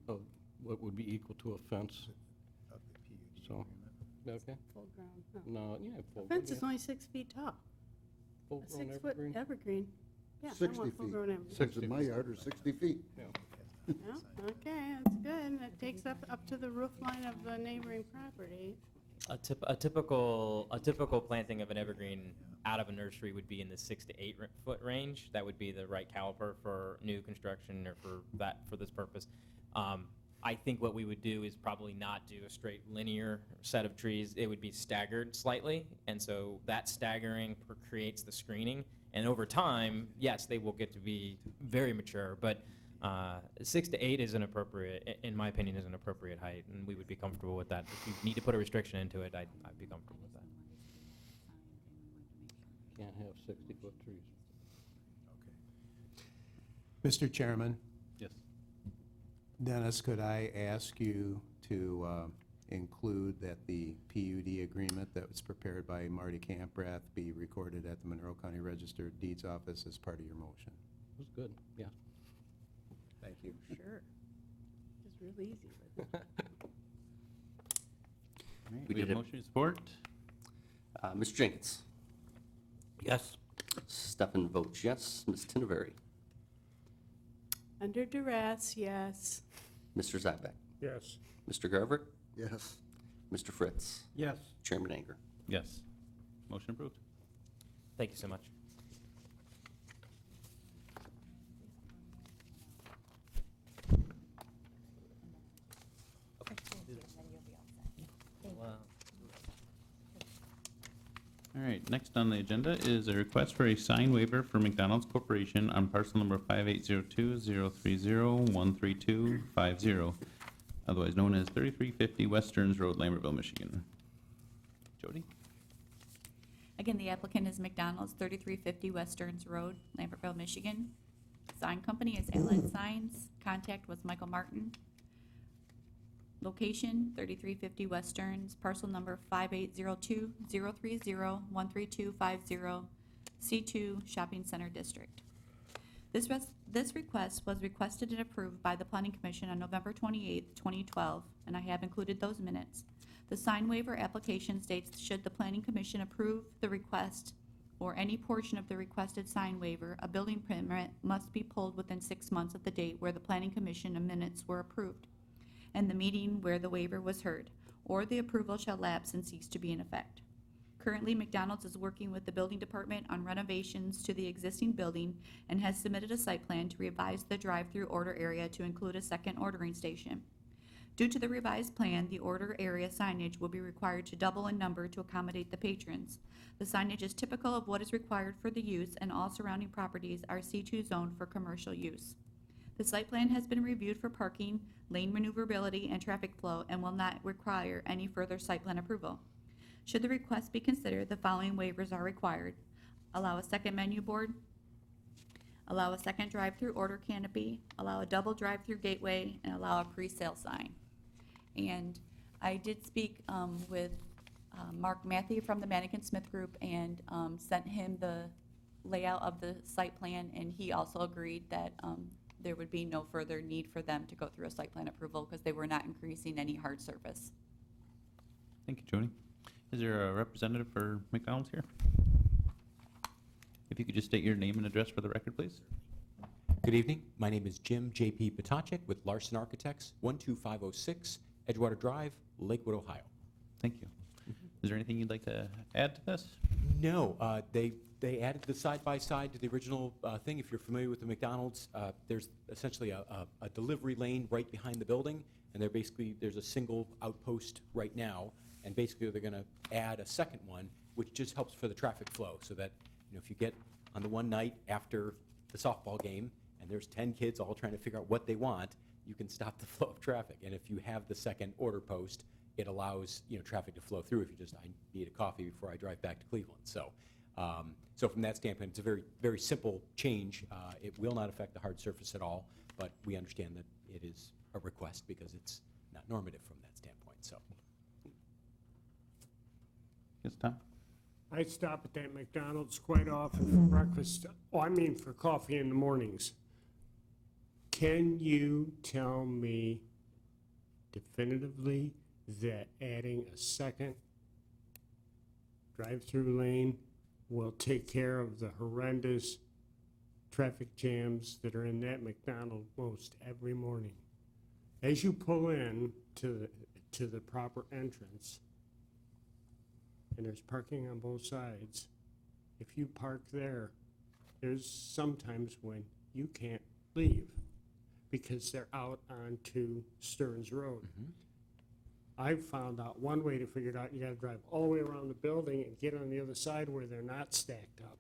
of what would be equal to a fence. Of the PUD So, agreement. okay? Full ground, huh. No, yeah, full. Fence is yeah. only 6 feet tall. A Full-grown 6-foot evergreen. evergreen. Yeah, I 60 want feet. full-grown evergreen. Six in my yard are 60 feet. Yeah. Yeah, okay, that's good. That takes up to the roof line of the neighboring property. A typical planting of an evergreen out of a nursery would be in the 6 to 8 foot range. That would be the right caliper for new construction or for this purpose. I think what we would do is probably not do a straight linear set of trees. It would be staggered slightly, and so that staggering creates the screening. And over time, yes, they will get to be very mature, but 6 to 8 is an appropriate, in my opinion, is an appropriate height, and we would be comfortable with that. If you need to put a restriction into it, I'd be comfortable with that. Can't have 60-foot trees. Mr. Chairman, Yes. Dennis, could I ask you to include that the PUD agreement that was prepared by Marty Camprath be recorded at the Monroe County Register of Deeds office as part of your motion? It was good, yeah. Thank you. Sure. It's real easy with it. All right, We we have did it. motion and support. Mr. Jenkins? Yes. Stefan votes yes. Ms. Tinnevery? Under duress, yes. Mr. Zabek? Yes. Mr. Garver? Yes. Mr. Fritz? Yes. Chairman Anger? Yes. Motion approved. Thank you so much. All right, next on the agenda is a request for a sign waiver for McDonald's Corporation on parcel number 5802-030-13250, otherwise known as 3350 Westerns Road, Lambertville, Michigan. Jody? Again, the applicant is McDonald's, 3350 Westerns Road, Lambertville, Michigan. Sign company is Allied Signs. Contact was Michael Martin. Location, 3350 Westerns, parcel number 5802-030-13250, C2 Shopping Center District. This request was requested and approved by the Planning Commission on November 28, 2012, and I have included those minutes. The sign waiver application states, should the Planning Commission approve the request or any portion of the requested sign waiver, a building permit must be pulled within 6 months of the date where the Planning Commission minutes were approved and the meeting where the waiver was heard, or the approval shall lapse and cease to be in effect. Currently, McDonald's is working with the building department on renovations to the existing building and has submitted a site plan to revise the drive-through order area to include a second ordering station. Due to the revised plan, the order area signage will be required to double in number to accommodate the patrons. The signage is typical of what is required for the use, and all surrounding properties are C2 zoned for commercial use. The site plan has been reviewed for parking, lane maneuverability, and traffic flow, and will not require any further site plan approval. Should the request be considered, the following waivers are required. Allow a second menu board, allow a second drive-through order canopy, allow a double drive-through gateway, and allow a pre-sale sign. And I did speak with Mark Matthew from the Mannequin Smith Group and sent him the layout of the site plan, and he also agreed that there would be no further need for them to go through a site plan approval because they were not increasing any hard surface. Thank you, Jody. Is there a representative for McDonald's here? If you could just state your name and address for the record, please. Good evening. My name is Jim J.P. Potacek with Larson Architects, 12506 Edgewater Drive, Lakewood, Ohio. Thank you. Is there anything you'd like to add to this? No, they added the side-by-side to the original thing. If you're familiar with the McDonald's, there's essentially a delivery lane right behind the building, and there's a single outpost right now, and basically they're going to add a second one, which just helps for the traffic flow, so that if you get on the one night after the softball game and there's 10 kids all trying to figure out what they want, you can stop the flow of traffic. And if you have the second order post, it allows traffic to flow through. If you just, I need a coffee before I drive back to Cleveland. So, so from that standpoint, it's a very, very simple change. It will not affect the hard surface at all. but we understand that it is a request because it's not normative from that standpoint, so. Yes, Tom? I stop at that McDonald's quite often for breakfast, for coffee in the mornings. Can you tell me definitively that adding a second drive-through lane will take care of the horrendous traffic jams that are in that McDonald's most every morning? As you pull in to the proper entrance, and there's parking on both sides, if you park there, there's sometimes when you can't leave because they're out onto Stearns Road. I found out one way to figure it out, you gotta drive all the way around the building and get on the other side where they're not stacked up.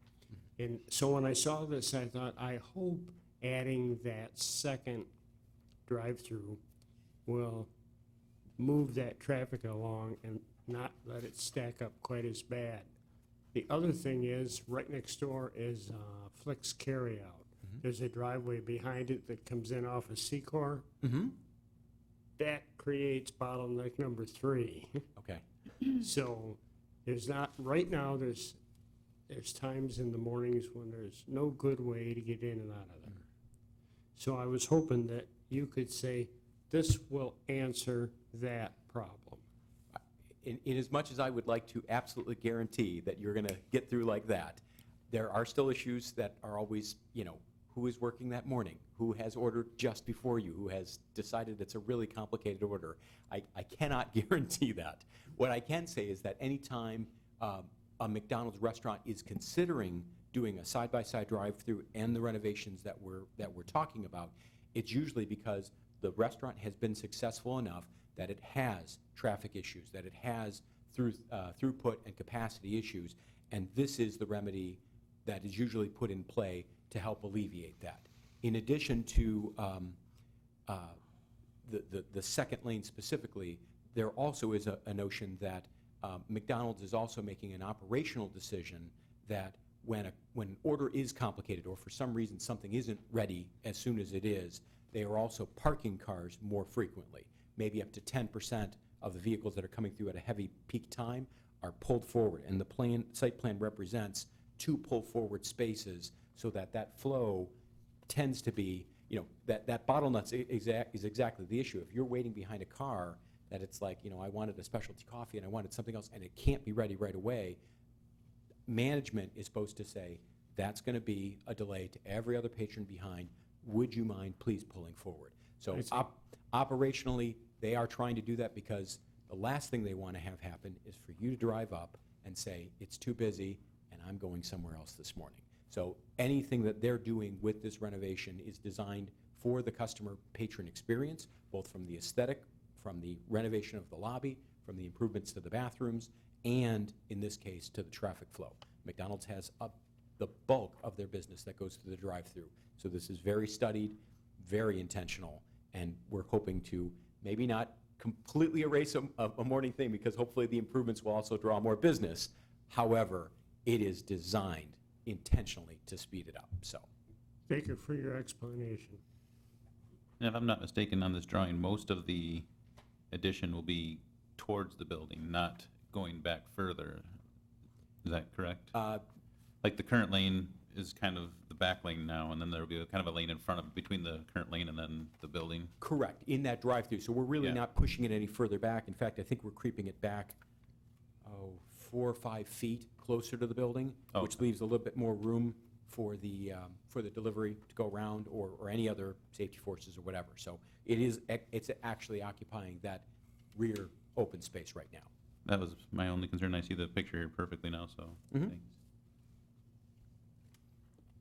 And so when I saw this, I thought, I hope adding that second drive-through will move that traffic along and not let it stack up quite as bad. The other thing is, right next door is Flick's Carryout. There's a driveway behind it that comes in off of Secor. That creates bottleneck number 3. Okay. So there's not, right now, there's times in the mornings when there's no good way to get in and out of there. So I was hoping that you could say, this will answer that problem. In as much as I would like to absolutely guarantee that you're gonna get through like that, there are still issues that are always, who is working that morning? Who has ordered just before you? Who has decided it's a really complicated order? I cannot guarantee that. What I can say is that anytime a McDonald's restaurant is considering doing a side-by-side drive-through and the renovations that we're talking about, it's usually because the restaurant has been successful enough that it has traffic issues, that it has throughput and capacity issues, and this is the remedy that is usually put in play to help alleviate that. In addition to the second lane specifically, there also is a notion that McDonald's is also making an operational decision that when an order is complicated or for some reason something isn't ready as soon as it is, they are also parking cars more frequently. Maybe up to 10% of the vehicles that are coming through at a heavy peak time are pulled forward, and the site plan represents 2 pull-forward spaces so that that flow tends to be, that bottleneck is exactly the issue. If you're waiting behind a car, that it's like, I wanted a specialty coffee and I wanted something else, and it can't be ready right away, management is supposed to say, that's going to be a delay to every other patron behind. Would you mind please pulling forward? So operationally, they are trying to do that because the last thing they want to have happen is for you to drive up and say, it's too busy and I'm going somewhere else this morning. So anything that they're doing with this renovation is designed for the customer patron experience, both from the aesthetic, from the renovation of the lobby, from the improvements to the bathrooms, and in this case, to the traffic flow. McDonald's has the bulk of their business that goes through the drive-through. So this is very studied, very intentional, and we're hoping to maybe not completely erase a morning thing because hopefully the improvements will also draw more business. However, it is designed intentionally to speed it up, so. Thank you for your explanation. And if I'm not mistaken on this drawing, most of the addition will be towards the building, not going back further. Is that correct? Like the current lane is kind of the back lane now, and then there'll be kind of a lane in front of, between the current lane and then the building? Correct, in that drive-through. So we're really not pushing it any further back. In fact, I think we're creeping it back, 4 or 5 feet closer to the building, which leaves a little bit more room for the delivery to go around or any other safety forces or whatever. So it's actually occupying that rear open space right now. That was my only concern. I see the picture here perfectly now, so thanks.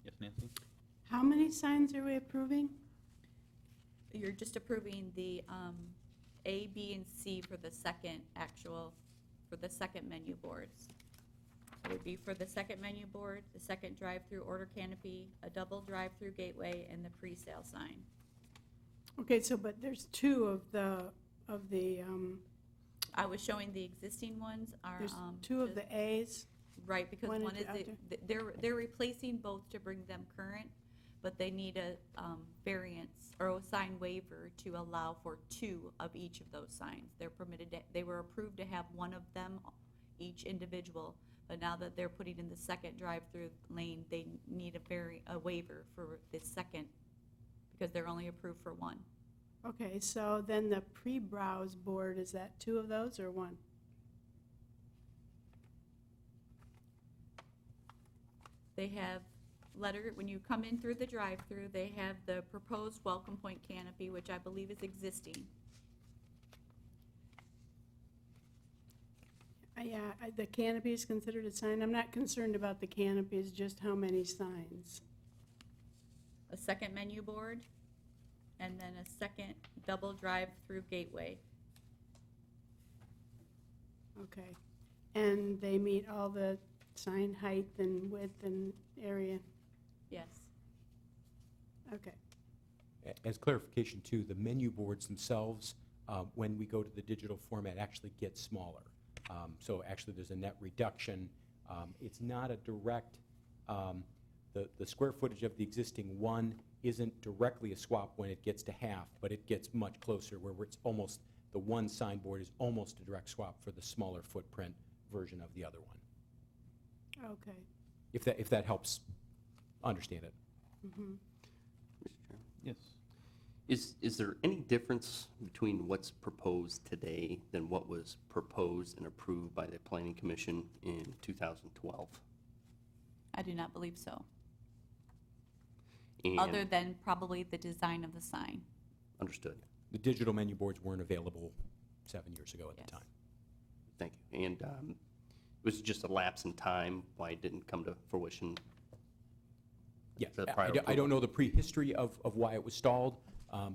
Yes, Nancy? How many signs are we approving? You're just approving the A, B, and C for the second menu boards. It would be for the second menu board, the second drive-through order canopy, a double drive-through gateway, and the pre-sale sign. Okay, so, but there's 2 of the, I was showing the existing ones are. there's 2 of the As. Right, because One one into is, they're replacing both to bring them current, but they need a variance or a sign waiver to allow for 2 of each of those signs. They're permitted, they were approved to have 1 of them, each individual, but now that they're putting in the second drive-through lane, they need a waiver for the second, because they're only approved for 1. Okay, so then the pre-browse board, is that 2 of those or 1? They have when you come in through the drive-through, they have the proposed welcome point canopy, which I believe is existing. Yeah, the canopy is considered a sign. I'm not concerned about the canopies, just how many signs. A second menu board, and then a second double drive-through gateway. Okay. And they meet all the sign height and width and area? Yes. Okay. As clarification too, the menu boards themselves, when we go to the digital format, actually get smaller. So actually there's a net reduction. It's not a direct, the square footage of the existing one isn't directly a swap when it gets to half, but it gets much closer where it's almost, the one signboard is almost a direct swap for the smaller footprint version of the other one. Okay. If that helps understand it. Mm-hmm. Mr. Chairman? Yes. Is there any difference between what's proposed today than what was proposed and approved by the Planning Commission in 2012? I do not believe so, And other than probably the design of the sign. Understood. The digital menu boards weren't available 7 years ago at Yes. the time. Thank you. And it was just a lapse in time why it didn't come to fruition? Yeah, The prior I don't know the prehistory of why it was stalled.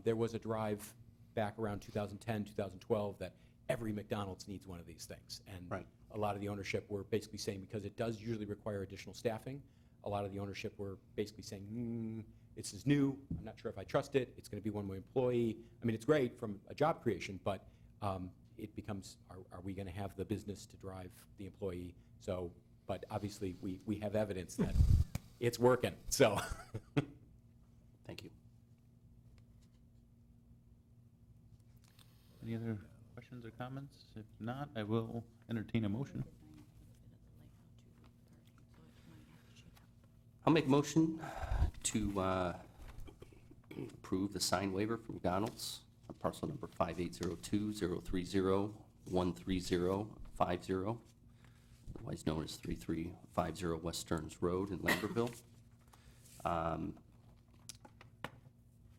There was a drive back around 2010, 2012 that every McDonald's needs one of these things. And Right. a lot of the ownership were basically saying, because it does usually require additional staffing, a lot of the ownership were basically saying, this is new, I'm not sure if I trust it, it's going to be one-way employee. I mean, it's great from a job creation, but it becomes, are we going to have the business to drive the employee? So, but obviously, we have evidence that it's working, so. Thank you. Any other questions or comments? If not, I will entertain a motion. I'll make a motion to approve the sign waiver from McDonald's on parcel number 5802030135050, otherwise known as 3350 West Stearns Road in Lambertville,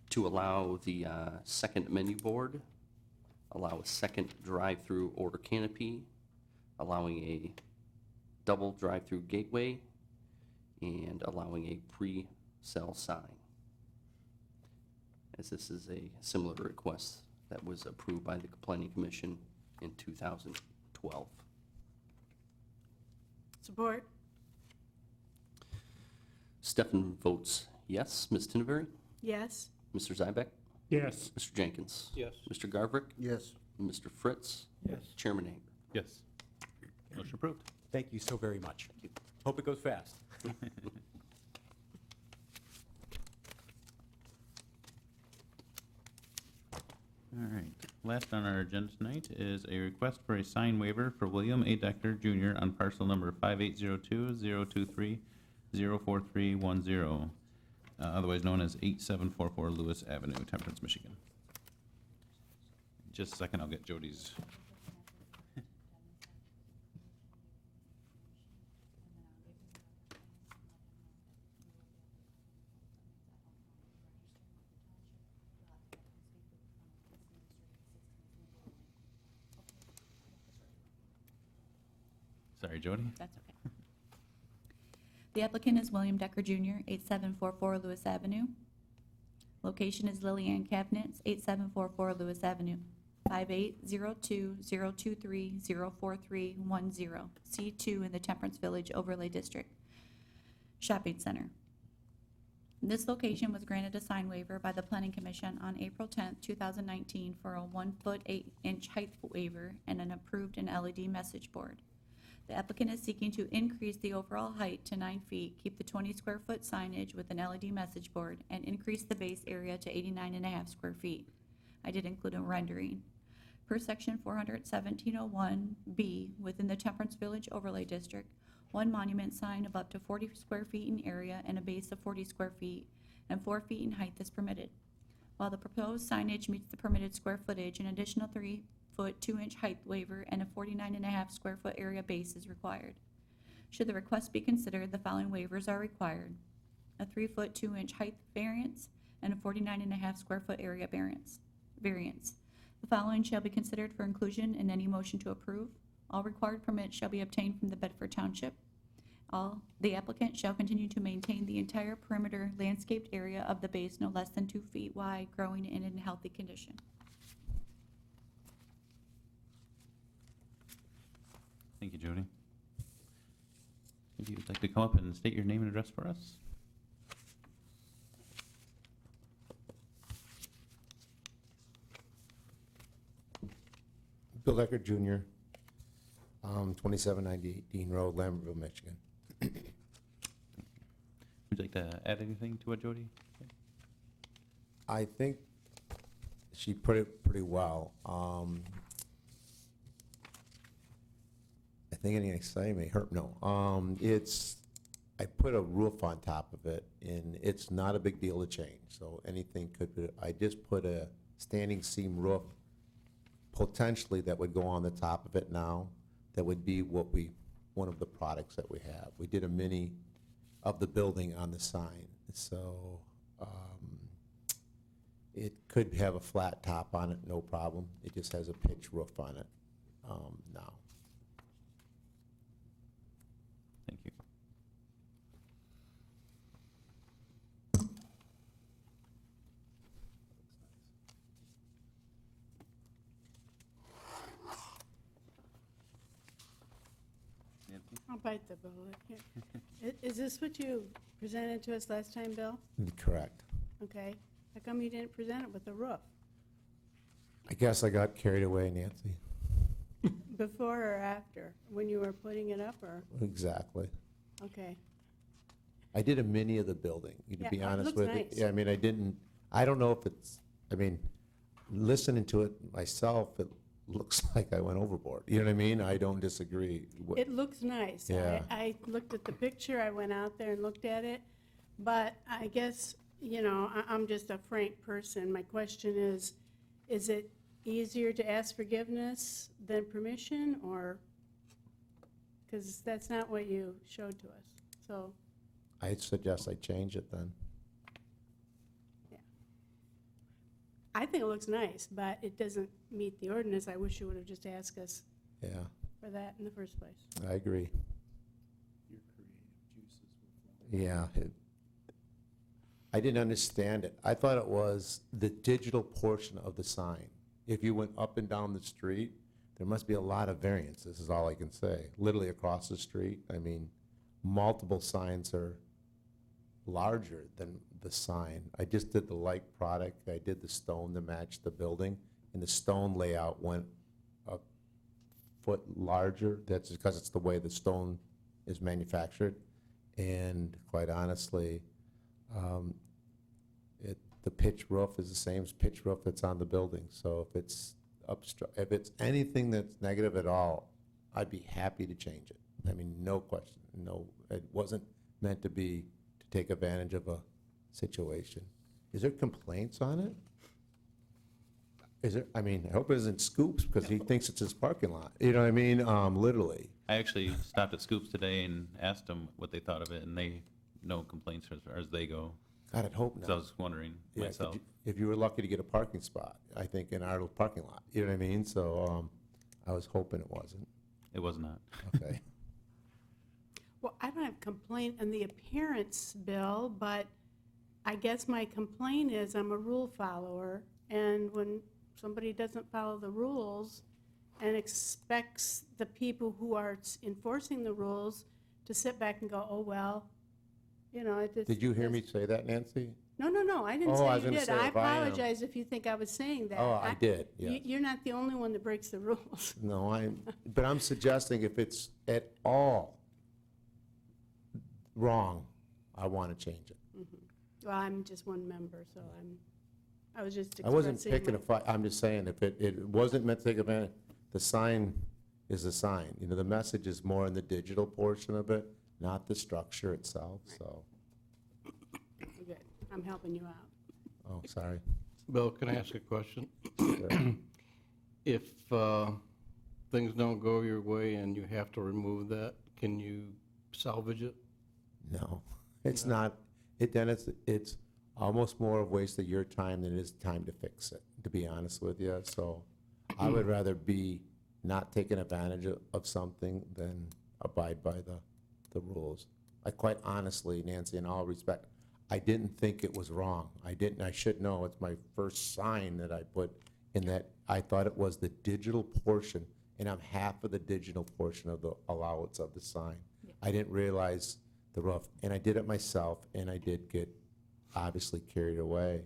to allow the second menu board, allow a second drive-through order canopy, allowing a double drive-through gateway, and allowing a pre-sell sign, as this is a similar request that was approved by the Planning Commission in 2012. Support? Stefan votes yes. Ms. Tinneberry? Yes. Mr. Zybeck? Yes. Mr. Jenkins? Yes. Mr. Garbrick? Yes. Mr. Fritz? Yes. Chairman Hager? Yes. Motion approved. Thank you so very much. Hope it goes fast. All right. Last on our agenda tonight is a request for a sign waiver for William A. Decker Jr. on parcel number 5802-023-04310, otherwise known as 8744 Lewis Avenue, Temperance, Michigan. Just a second, I'll get Jody's. Sorry, Jody. That's okay. The applicant is William Decker Jr., 8744 Lewis Avenue. Location is Lillian Cabinets, 8744 Lewis Avenue, 5802-023-04310, C2 in the Temperance Village Overlay District Shopping Center. This location was granted a sign waiver by the Planning Commission on April 10th, 2019 for a 1 foot 8 inch height waiver and an approved LED message board. The applicant is seeking to increase the overall height to 9 feet, keep the 20 square foot signage with an LED message board, and increase the base area to 89.5 square feet. I did include a rendering. Per section 41701B, within the Temperance Village Overlay District, one monument sign of up to 40 square feet in area and a base of 40 square feet and 4 feet in height is permitted. While the proposed signage meets the permitted square footage, an additional 3-foot 2-inch height waiver and a 49.5 square foot area base is required. Should the request be considered, the following waivers are required: a 3-foot 2-inch height variance and a 49.5 square foot area variance. The following shall be considered for inclusion in any motion to approve. All required permits shall be obtained from the Bedford Township. The applicant shall continue to maintain the entire perimeter landscaped area of the base no less than 2 feet wide, growing and in healthy condition. Thank you, Jody. If you'd like to come up and state your name and address for us. Bill Eckert Jr., 2798 Dean Road, Lambertville, Michigan. Would you like to add anything to what Jody said? I think she put it pretty well. I think anything I say may hurt. No. I put a roof on top of it, and it's not a big deal to change. So anything could be. I just put a standing seam roof, potentially that would go on the top of it now. That would be one of the products that we have. We did a mini of the building on the sign. So it could have a flat top on it, no problem. It just has a pitch roof on it now. Thank you. Nancy? I'll bite the bullet here. Is this what you presented to us last time, Bill? Correct. Okay. How come you didn't present it with a roof? I guess I got carried away, Nancy. Before or after? When you were putting it up, or? Exactly. Okay. I did a mini of the building, to Yeah, be it honest looks with nice. you. Yeah, I mean, I don't know if listening to it myself, it looks like I went overboard. You know what I mean? I don't disagree. It looks nice. Yeah. I looked at the picture, I went out there and looked at it, but I guess, I'm just a frank person. My question is it easier to ask forgiveness than permission, or, because that's not what you showed to us, so, I suggest I change it then. yeah. I think it looks nice, but it doesn't meet the ordinance. I wish you would have just asked us Yeah, for that in the first place. I agree. Your creative juices will flow. Yeah. I didn't understand it. I thought it was the digital portion of the sign. If you went up and down the street, there must be a lot of variance. This is all I can say. Literally across the street, I mean, multiple signs are larger than the sign. I just did the like product. I did the stone to match the building, and the stone layout went a foot larger. That's because it's the way the stone is manufactured. And quite honestly, the pitch roof is the same pitch roof that's on the building. So if it's anything that's negative at all, I'd be happy to change it. I mean, no question. No, it wasn't meant to take advantage of a situation. Is there complaints on it? Is there? I mean, I hope it isn't Scoops, because he thinks it's his parking lot. You know what I mean? Literally. I actually stopped at Scoops today and asked them what they thought of it, and no complaints as far as they go. God, I'd hope not. So I was wondering Yeah, myself. if you were lucky to get a parking spot, I think, in our parking lot. You know what I mean? So I was hoping it wasn't. It was not. Okay. Well, I don't have complaint on the appearance, Bill, but I guess my complaint is I'm a rule follower, and when somebody doesn't follow the rules and expects the people who are enforcing the rules to sit back and go, oh, well, it just... Did you hear me say that, Nancy? No, I didn't Oh, I say was you gonna did. say, I if I am- apologize if you think I was saying that. Oh, I did, yes. You're not the only one that breaks the rules. No, but I'm suggesting if it's at all wrong, I want to change it. Well, I'm just one member, so I was just I wasn't expressing picking a my- fight, I'm just saying, if it wasn't meant to take advantage, the sign is a sign. You know, the message is more in the digital portion of it, not the structure itself, so, Good, I'm helping you out. oh, sorry. Bill, can I ask a question? Sure. If things don't go your way and you have to remove that, can you salvage it? No, it's not, then it's almost more of waste of your time than it is time to fix it, to be honest with you. So I would rather be not taking advantage of something than abide by the rules. I quite honestly, Nancy, in all respect, I didn't think it was wrong. I should know, it's my first sign that I put in that, I thought it was the digital portion, and I'm half of the digital portion of the allowance of the sign. I didn't realize the roof, and I did it myself, and I did get obviously carried away.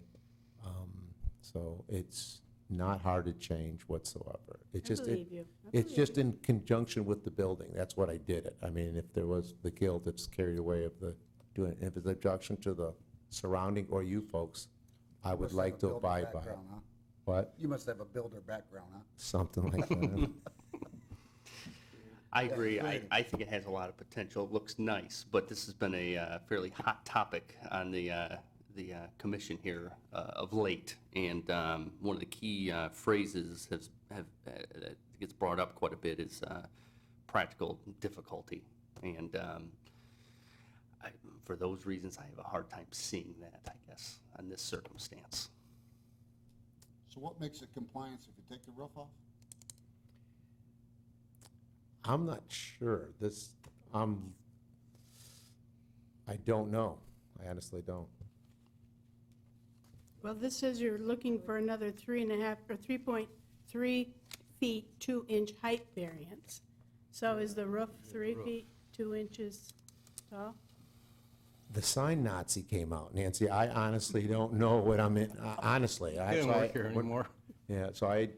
So it's not hard to change whatsoever. It's I just, believe you. I it's believe just you. in conjunction with the building. That's what I did it. I mean, if there was the guilt, it's carried away of the doing it. If it's objection to the surrounding or you folks, I would Must have like a to builder abide by it. background, huh? What? You must have a builder background, huh? Something like that. I agree. I think it has a lot of potential. It looks nice, but this has been a fairly hot topic on the commission here of late. And one of the key phrases that gets brought up quite a bit is practical difficulty. And for those reasons, I have a hard time seeing that, I guess, on this circumstance. So what makes it compliance if you take the roof off? I'm not sure. I don't know. I honestly don't. Well, this says you're looking for another 3.5 or 3.3 feet, 2-inch height variance. So is the roof 3 feet, 2 inches tall? The sign Nazi came out, Nancy. I honestly don't know what I'm in, honestly. Didn't work here anymore. Yeah, so I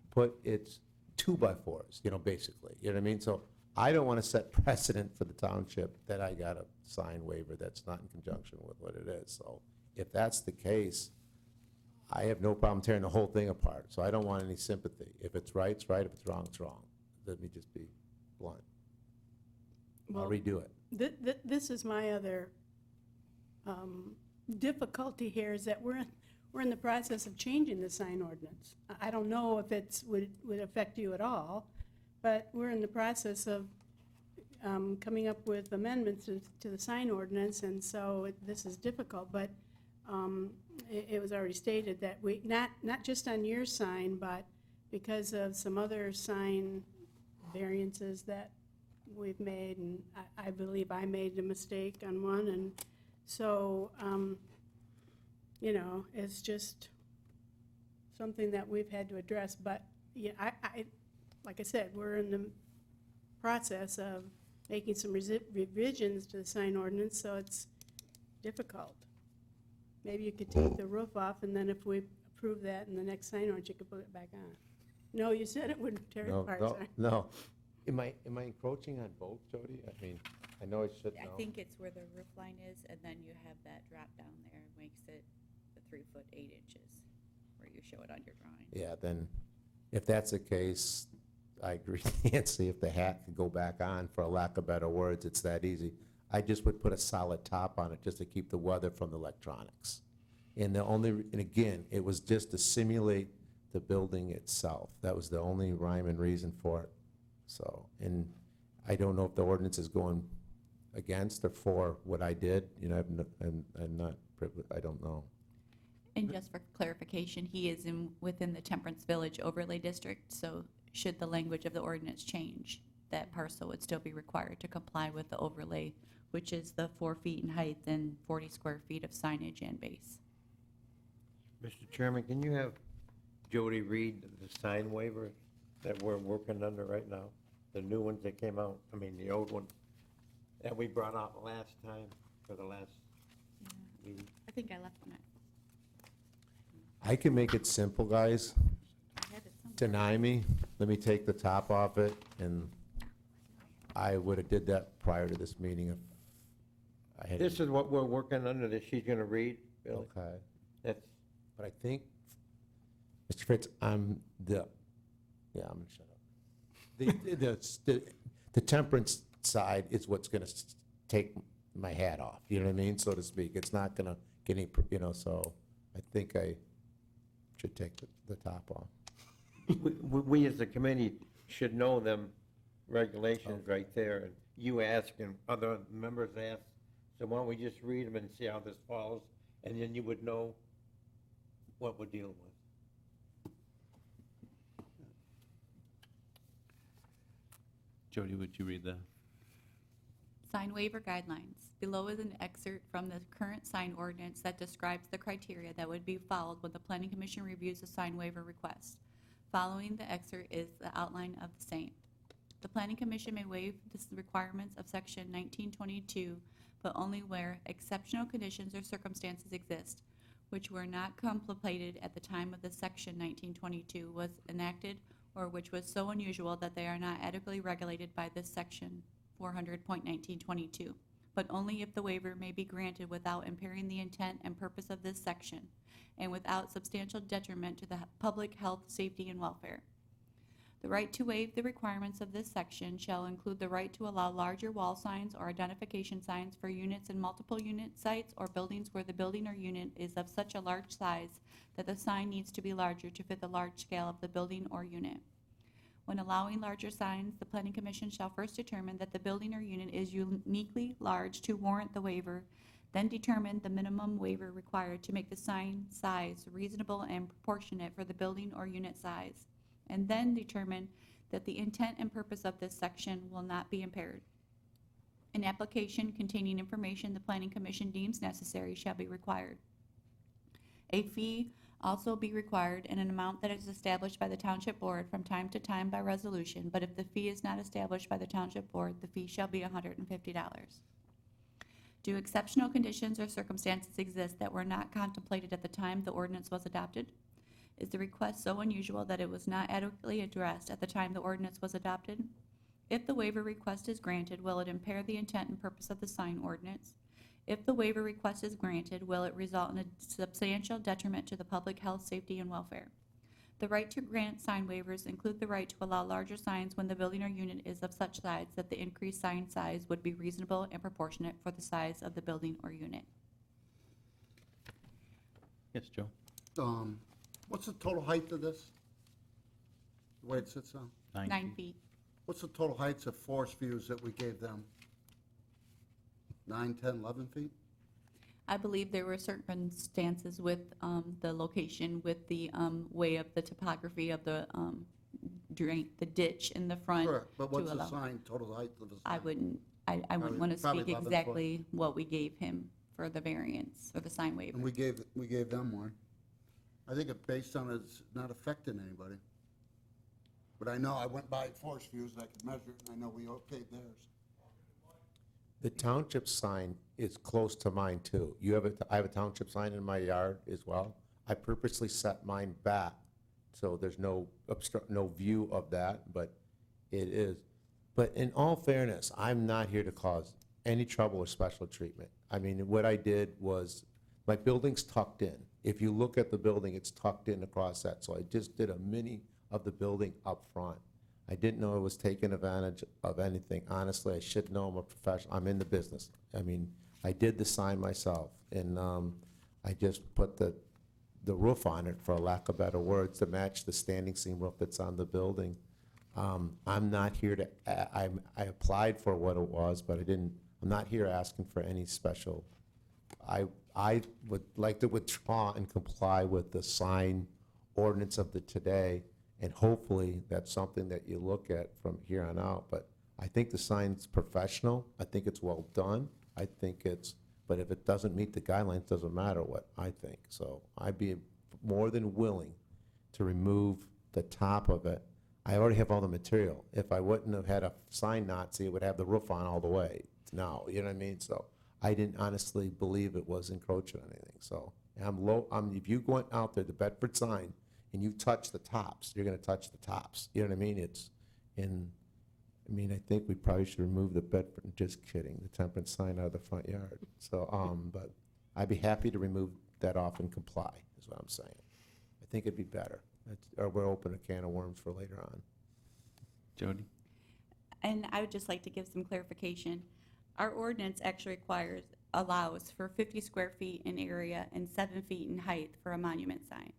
put it's 2x4s, basically, you know what I mean? So I don't want to set precedent for the township that I got a sign waiver that's not in conjunction with what it is. So if that's the case, I have no problem tearing the whole thing apart. So I don't want any sympathy. If it's right, it's right. If it's wrong, it's wrong. Let me just be blunt. I'll Well, redo it. This is my other difficulty here, is that we're in the process of changing the sign ordinance. I don't know if would affect you at all, but we're in the process of coming up with amendments to the sign ordinance, and so this is difficult, but it was already stated that we, not just on your sign, but because of some other sign variances that we've made, and I believe I made a mistake on one, and so, it's just something that we've had to address, but, yeah, like I said, we're in the process of making some revisions to the sign ordinance, so it's difficult. Maybe you could take the roof off, and then if we approve that in the next sign ordinance, you could put it back on. No, you said it wouldn't tear it No, apart, no, sorry. no. Am I encroaching on both, Jody? I mean, I know I should know. I think it's where the roof line is, and then you have that drop down there, makes it the 3 foot 8 inches, where you show it on your drawing. Yeah, then, if that's the case, I agree, Nancy, if the hat could go back on, for a lack of better words, it's that easy. I just would put a solid top on it just to keep the weather from the electronics. And again, it was just to simulate the building itself. That was the only rhyme and reason for it. So, and I don't know if the ordinance is going against or for what I did, I'm not privileged, I don't know. And just for clarification, he is within the Temperance Village Overlay District, so should the language of the ordinance change, that parcel would still be required to comply with the overlay, which is the 4 feet in height and 40 square feet of signage and base. Mr. Chairman, can you have Jody read the sign waiver that we're working under right now? The new ones that came out, the old ones that we brought out last time for the last meeting? I think I left one. I can make it simple, guys. I had it somewhere. Deny me, let me take the top off it, and I would have did that prior to this meeting if I had. This is what we're working under that she's gonna read, Billy? Okay, That's, but I think, Mr. Fritz, I'm gonna shut up. The temperance side is what's gonna take my hat off, you know what I mean, so to speak. It's not gonna get any, so I think I should take the top off. we as a committee should know them regulations right there, and you ask and other members ask, so why don't we just read them and see how this follows, and then you would know what we're dealing with. Jody, would you read the? Sign waiver guidelines. Below is an excerpt from the current sign ordinance that describes the criteria that would be followed when the Planning Commission reviews a sign waiver request. Following the excerpt is the outline of the same. The Planning Commission may waive the requirements of Section 1922, but only where exceptional conditions or circumstances exist, which were not contemplated at the time of the Section 1922 was enacted, or which was so unusual that they are not adequately regulated by this Section 400.1922, but only if the waiver may be granted without impairing the intent and purpose of this section, and without substantial detriment to the public health, safety, and welfare. The right to waive the requirements of this section shall include the right to allow larger wall signs or identification signs for units and multiple unit sites or buildings where the building or unit is of such a large size that the sign needs to be larger to fit the large scale of the building or unit. When allowing larger signs, the Planning Commission shall first determine that the building or unit is uniquely large to warrant the waiver, then determine the minimum waiver required to make the sign size reasonable and proportionate for the building or unit size, and then determine that the intent and purpose of this section will not be impaired. An application containing information the Planning Commission deems necessary shall be required. A fee also be required in an amount that is established by the Township Board from time to time by resolution, but if the fee is not established by the Township Board, the fee shall be $150. Do exceptional conditions or circumstances exist that were not contemplated at the time the ordinance was adopted? Is the request so unusual that it was not adequately addressed at the time the ordinance was adopted? If the waiver request is granted, will it impair the intent and purpose of the sign ordinance? If the waiver request is granted, will it result in a substantial detriment to the public health, safety, and welfare? The right to grant sign waivers include the right to allow larger signs when the building or unit is of such size that the increased sign size would be reasonable and proportionate for the size of the building or unit. Yes, Joe? What's the total height of this? The way it sits on? 9 feet. What's the total heights of forest views that we gave them? 9, 10, 11 feet? I believe there were circumstances with the location, with the way of the topography of the drain, the ditch in the front. Correct, but what's to the allow. sign, total height of the sign? I wouldn't want to Probably speak 11 foot. exactly what we gave him for the variance, or the sign waiver. And we gave them one. I think it based on it's not affecting anybody. But I know, I went by forest views, and I could measure it, and I know we okayed theirs. The township sign is close to mine too. I have a township sign in my yard as well. I purposely set mine back, so there's no view of that, but it is. But in all fairness, I'm not here to cause any trouble or special treatment. I mean, what I did was, my building's tucked in. If you look at the building, it's tucked in across that, so I just did a mini of the building up front. I didn't know I was taking advantage of anything. Honestly, I should know I'm a professional. I'm in the business. I mean, I did the sign myself, and I just put the roof on it, for lack of better words, to match the standing seam roof that's on the building. I'm not here to, I applied for what it was, but I'm not here asking for any special. I would like to withdraw and comply with the sign ordinance of the today, and hopefully that's something that you look at from here on out. But I think the sign's professional. I think it's well done. I think but if it doesn't meet the guidelines, doesn't matter what I think. So I'd be more than willing to remove the top of it. I already have all the material. If I wouldn't have had a sign Nazi, it would have the roof on all the way now, you know what I mean? So I didn't honestly believe it was encroaching on anything, so. If you went out there, the Bedford sign, and you touch the tops, you're gonna touch the tops, you know what I mean? I think we probably should remove the Bedford, just kidding, the Temperance sign out of the front yard. So, but I'd be happy to remove that off and comply, is what I'm saying. I think it'd be better. Or we'll open a can of worms for later on. Jody? And I would just like to give some clarification. Our ordinance actually allows for 50 square feet in area and 7 feet in height for a monument sign.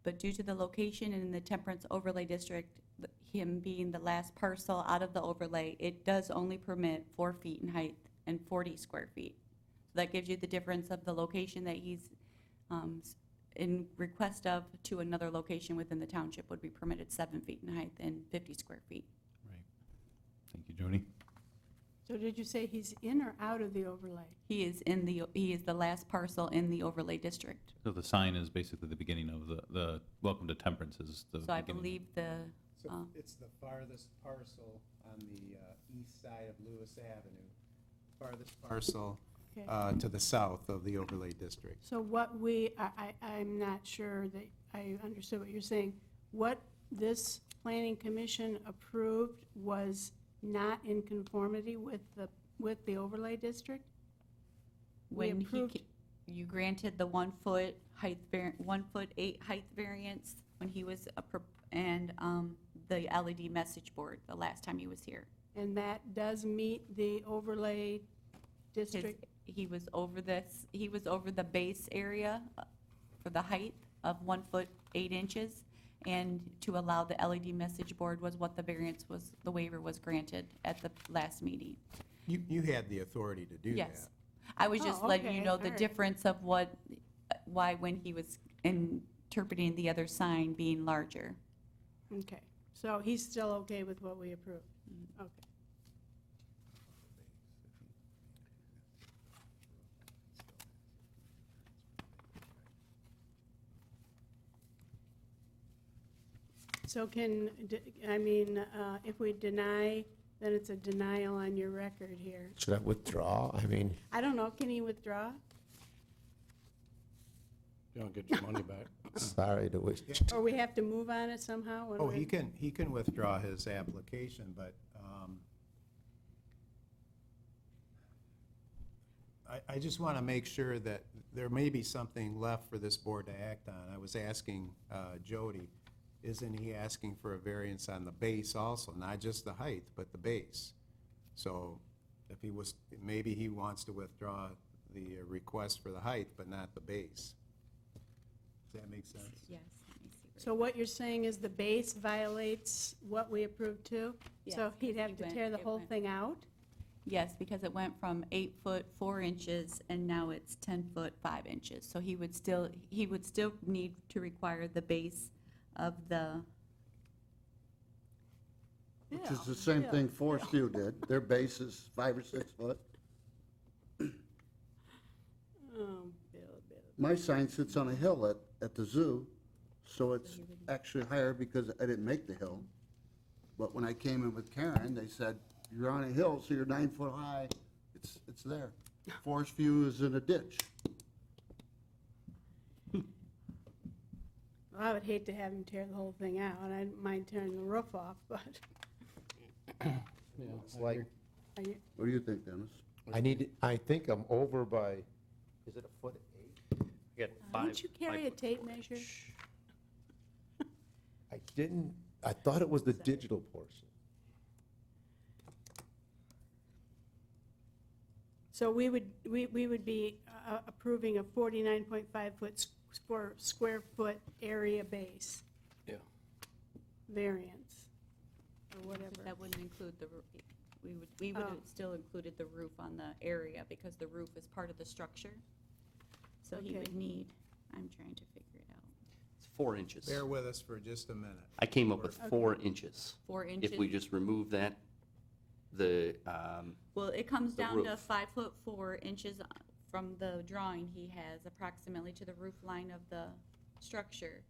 But due to the location in the Temperance Overlay District, him being the last parcel out of the overlay, it does only permit 4 feet in height and 40 square feet. So that gives you the difference of the location that he's in request of to another location within the township would be permitted 7 feet in height and 50 square feet. Right. Thank you, Jody. So did you say he's in or out of the overlay? He is the last parcel in the overlay district. So the sign is basically the beginning of the Welcome to Temperance is the So I beginning. believe So it's the farthest parcel on the east side of Lewis Avenue, farthest parcel Okay. to the south of the overlay district. So what I'm not sure that I understood what you're saying. What this planning commission approved was not in conformity with the overlay district? when you granted the 1 foot height 1 foot 8 height variance when he was and the LED message board the last time he was here. And that does meet the overlay district? He was over the base area for the height of 1 foot 8 inches, and to allow the LED message board was what the waiver was granted at the last meeting. You had the authority to do that. Yes. I was just letting you know the difference of why when he was interpreting the other sign being larger. Okay, so he's still okay with what we approved? Okay. So if we deny, then it's a denial on your record here. Should I withdraw? I don't know, can he withdraw? You don't get your money back. Sorry to wish. Or we have to move on it somehow? when Oh, we- he can withdraw his application, but I just want to make sure that there may be something left for this board to act on. I was asking Jody, isn't he asking for a variance on the base also, not just the height, but the base? So if maybe he wants to withdraw the request for the height, but not the base. Does that make sense? Yes. Let me see. So what you're saying is the base violates what we approved too? So Yes, he'd have to tear the whole thing out? Yes, because it went from 8 foot 4 inches and now it's 10 foot 5 inches. So he would still need to require the base of the, Which is the same thing Forest View did. Their base is 5 or 6 foot. Bill. My sign sits on a hill at the zoo, so it's actually higher because I didn't make the hill. But when I came in with Karen, they said, you're on a hill, so you're 9 foot high. It's there. Forest View is in a ditch. I would hate to have him tear the whole thing out, and I don't mind tearing the roof off, but It's like, What do you think, Dennis? I think I'm over by, is it 1.8 feet? didn't you carry a tape measure? I thought it was the digital portion. So we would be approving a 49.5 foot square foot area base Yeah. variance, or whatever. that wouldn't include the roof. We would have still included the roof on the area because the roof is part of the structure. So he would Okay. need, I'm trying to figure it out. It's 4 inches. Bear with us for just a minute. I came up with 4 inches. 4 inches. If we just remove that, Well, it comes the down to roof. 5 foot 4 inches from the drawing he has approximately to the roof line of the structure.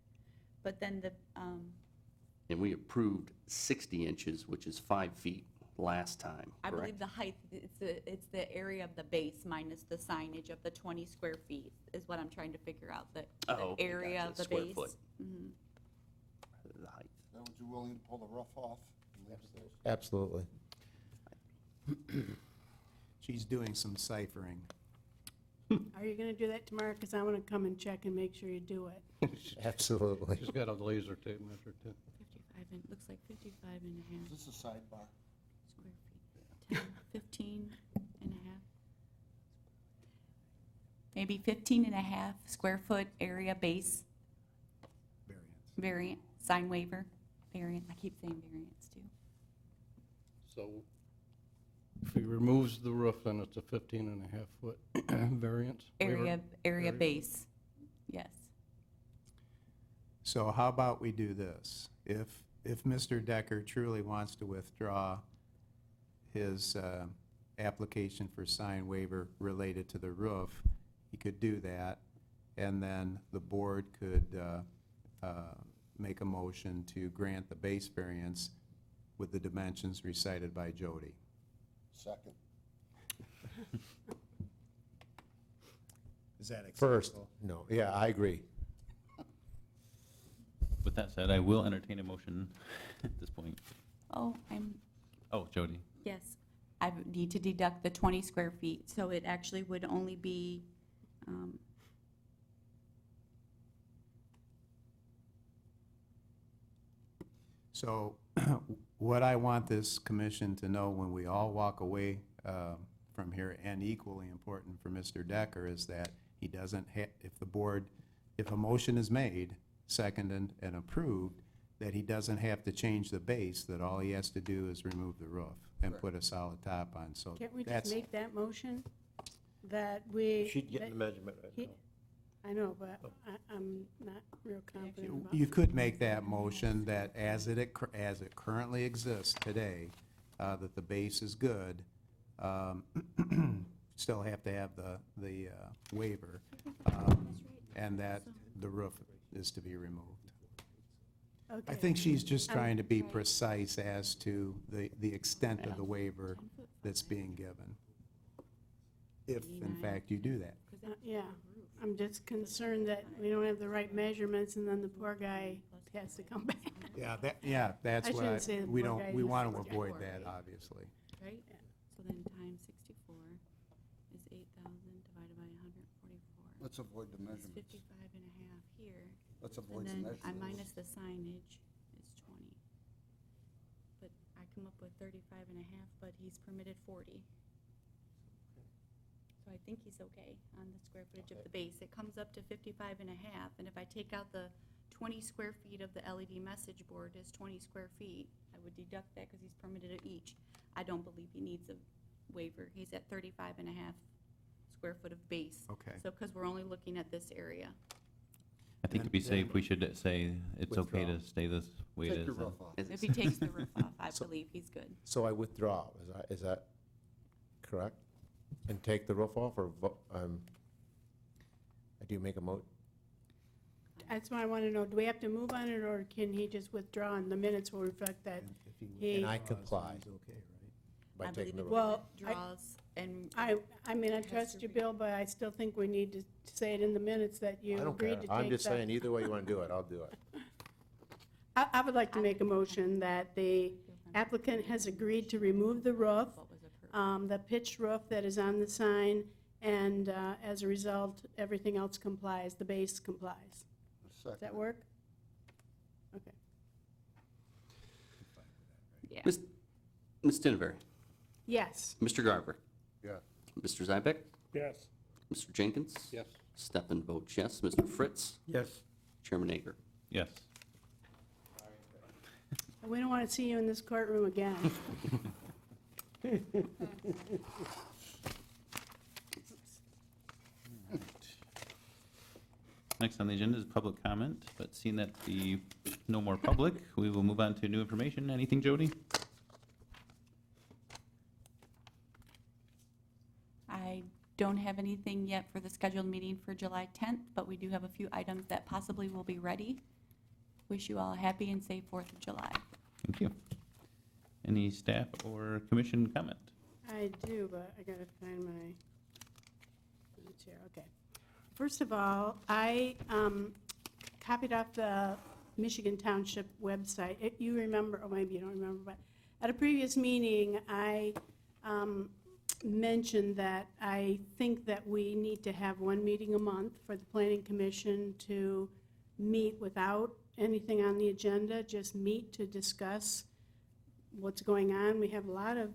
But then and we approved 60 inches, which is 5 feet last time, I correct? believe the height, it's the area of the base minus the signage of the 20 square feet is what I'm trying to figure out, the okay, area gotcha. of the Square base. foot. Mhm. The height. Now, would you willing to pull the roof off? and leave it there? Absolutely. She's doing some ciphering. Are you gonna do that tomorrow? Because I want to come and check and make sure you do it. Absolutely. She's got a laser tape measure too. 55, and looks like 55 and a half Is this a sidebar? square feet. 10, 15 and a half. Maybe 15 and a half square foot area base Variance. variant, sign waiver, variant. I keep saying variance too. So if he removes the roof, then it's a 15.5-foot variance? waiver? Area base, yes. So how about we do this? If Mr. Decker truly wants to withdraw his application for sign waiver related to the roof, he could do that, and then the board could make a motion to grant the base variance with the dimensions recited by Jody. Second. Is that acceptable? First, no, yeah, I agree. With that said, I will entertain a motion at this point. Oh, Oh, Jody. yes. I would need to deduct the 20 square feet, so it actually would only be, So what I want this commission to know when we all walk away from here, and equally important for Mr. Decker, is that he doesn't have, if a motion is made, seconded, and approved, that he doesn't have to change the base, that all he has to do is remove the roof and put a solid top on, so Can't we just that's, make that motion that we? She'd get the measurement right he- now. I know, but I'm not real confident about. you could make that motion that as it currently exists today, that the base is good, still have to have the waiver, and that the roof is to be removed. I Okay. think she's just trying to be precise as to the extent of the waiver that's being given, if in fact you do that. Yeah, I'm just concerned that we don't have the right measurements and then the poor guy has to come back. Yeah, that's I what shouldn't say the we poor don't, guy we who's want to looking avoid for that, it. obviously. right? So then times 64 is 8,000 divided by 144. Let's avoid the It's measurements. 55 and a half here. Let's And avoid the then measurements. I minus the signage is 20. But I come up with 35 and a half, but he's permitted 40. So I think he's okay on the square footage of the base. It comes up to 55 and a half, and if I take out the 20 square feet of the LED message board is 20 square feet, I would deduct that because he's permitted it each. I don't believe he needs a waiver. He's at 35 and a half square foot of base. Okay. So, because we're only looking at this area. I think to be safe, we should say it's okay Withdraw. to stay this way it Take is. your then. roof off. If he takes the roof off, I believe he's good. So I withdraw, is that correct? And take the roof off, or do you make a That's what I want to know. Do we have to move on it, or can he just withdraw and the minutes will reflect that? He, And I comply. by I believe taking the it roof? Well, draws and. I mean, I trust you, Bill, but I still think we need to say it in the minutes that you I don't agreed care. to take I'm just the- saying, either way you want to do it, I'll do it. I would like to make a motion that the applicant has agreed to remove the roof, What was approved. the pitched roof that is on the sign, and as a result, everything else complies, the base complies. Does that work? Okay. Yeah. Ms. Dinneberry, Yes. Mr. Garber, Yeah. Mr. Zybek, Yes. Mr. Jenkins. Yes. Steppen votes yes. Mr. Fritz, Yes. Chairman Ager. Yes. We don't want to see you in this courtroom again. Next on the agenda is public comment, but seeing that no more public, we will move on to new information. Anything, Jody? I don't have anything yet for the scheduled meeting for July 10th, but we do have a few items that possibly will be ready. Wish you all a happy and safe 4th of July. Thank you. Any staff or commission comment? I do, but I gotta find my notes here, okay. First of all, I copied off the Michigan Township website. If you remember, or maybe you don't remember, but at a previous meeting, I mentioned that I think that we need to have one meeting a month for the Planning Commission to meet without anything on the agenda, just meet to discuss what's going on. We have a lot of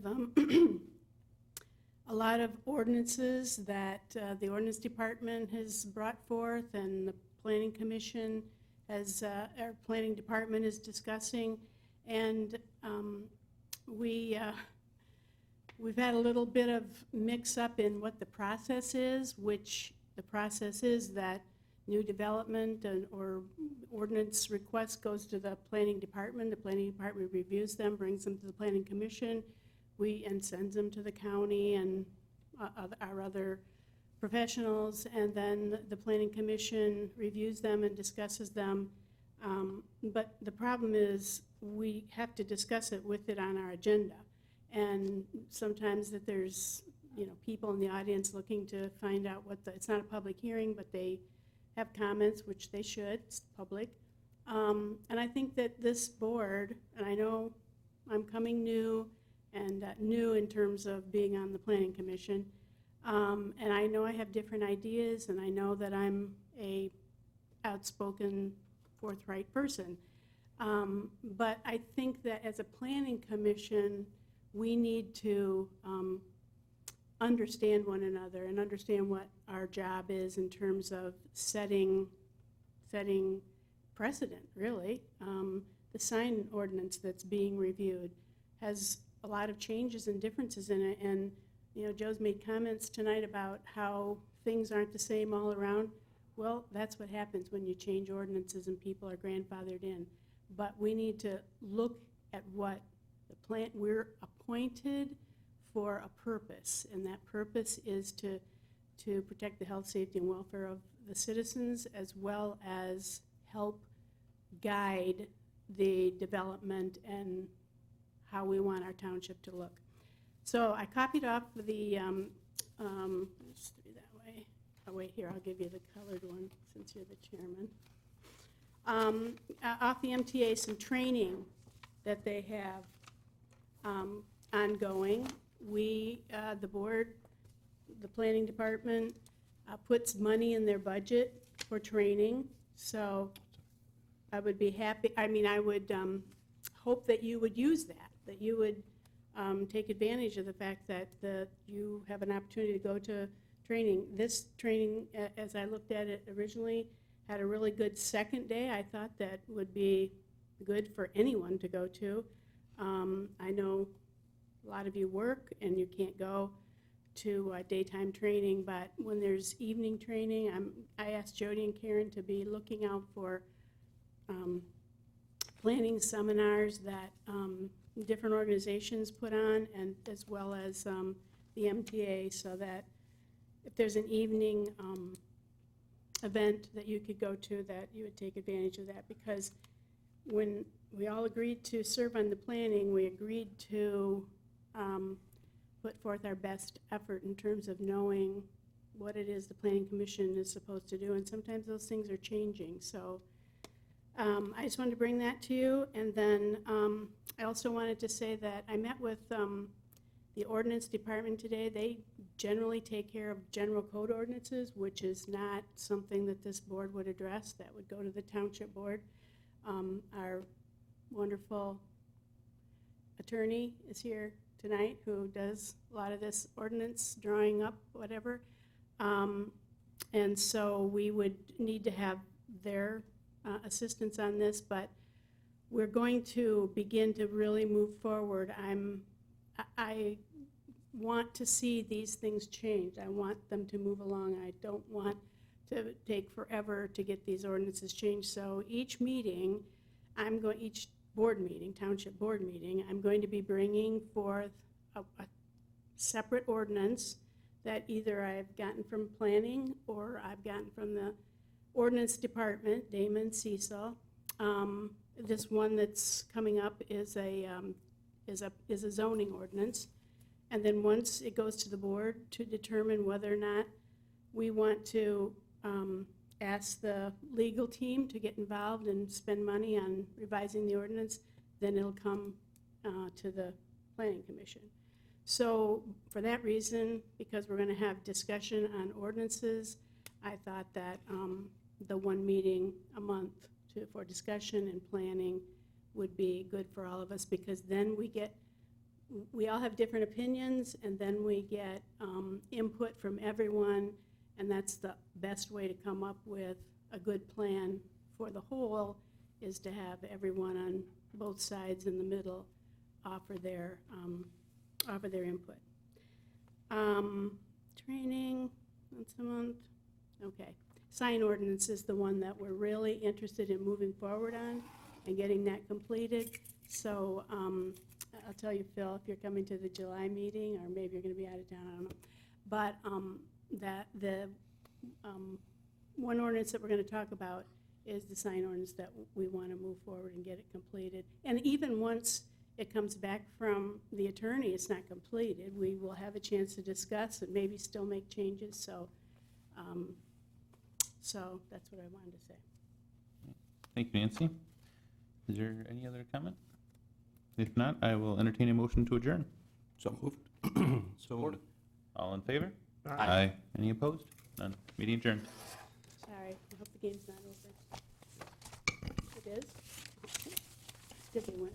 a lot of ordinances that the ordinance department has brought forth, and the Planning Commission has, our planning department is discussing, and we've had a little bit of mix-up in what the process is, which the process is that new development or ordinance request goes to the planning department. The planning department reviews them, brings them to the planning commission, and sends them to the county and our other professionals, and then the planning commission reviews them and discusses them. But the problem is we have to discuss it with it on our agenda. And sometimes that there's, people in the audience looking to find out it's not a public hearing, but they have comments, which they should, it's public. And I think that this board, and I know I'm coming new, and new in terms of being on the planning commission, and I know I have different ideas, and I know that I'm a outspoken, forthright person. But I think that as a planning commission, we need to understand one another and understand what our job is in terms of setting precedent, really. The sign ordinance that's being reviewed has a lot of changes and differences in it, and Joe's made comments tonight about how things aren't the same all around. Well, that's what happens when you change ordinances and people are grandfathered in. But we need to look at what we're appointed for a purpose, and that purpose is to protect the health, safety, and welfare of the citizens, as well as help guide the development and how we want our township to look. So I copied off the, let's do that way. Oh, wait, here, I'll give you the colored one since you're the chairman. Off the MTA, some training that they have ongoing. We, the board, the planning department puts money in their budget for training, so I would be happy, I would hope that you would use that you would take advantage of the fact that you have an opportunity to go to training. This training, as I looked at it originally, had a really good second day. I thought that would be good for anyone to go to. I know a lot of you work and you can't go to daytime training, but when there's evening training, I asked Jody and Karen to be looking out for planning seminars that different organizations put on, and as well as the MTA, so that if there's an evening event that you could go to, that you would take advantage of that. Because when we all agreed to serve on the planning, we agreed to put forth our best effort in terms of knowing what it is the Planning Commission is supposed to do, and sometimes those things are changing. So I just wanted to bring that to you, and then I also wanted to say that I met with the ordinance department today. They generally take care of general code ordinances, which is not something that this board would address. That would go to the township board. Our wonderful attorney is here tonight, who does a lot of this ordinance drawing up, whatever. And so we would need to have their assistance on this, but we're going to begin to really move forward. I want to see these things change. I want them to move along. I don't want to take forever to get these ordinances changed. So each meeting, each board meeting, township board meeting, I'm going to be bringing forth a separate ordinance that either I've gotten from planning or I've gotten from the ordinance department, Damon Cecil. This one that's coming up is is a zoning ordinance. And then once it goes to the board to determine whether or not we want to ask the legal team to get involved and spend money on revising the ordinance, then it'll come to the planning commission. So for that reason, because we're going to have discussion on ordinances, I thought that the one meeting a month for discussion and planning would be good for all of us, because then we all have different opinions, and then we get input from everyone, and that's the best way to come up with a good plan for the whole, is to have everyone on both sides in the middle offer their input. Training once a month. Okay. Sign ordinance is the one that we're really interested in moving forward on and getting that completed. So I'll tell you, Phil, if you're coming to the July meeting, or maybe you're going to be out of town, I don't know. But the one ordinance that we're going to talk about is the sign ordinance that we want to move forward and get it completed. And even once it comes back from the attorney, it's not completed, we will have a chance to discuss and maybe still make changes. So, so that's what I wanted to say. Thank you, Nancy. Is there any other comment? If not, I will entertain a motion to adjourn. So moved. Supported. All in favor? Aye. Any opposed? None. Meeting adjourned. Sorry, I hope the game's not over. It is? Did they win?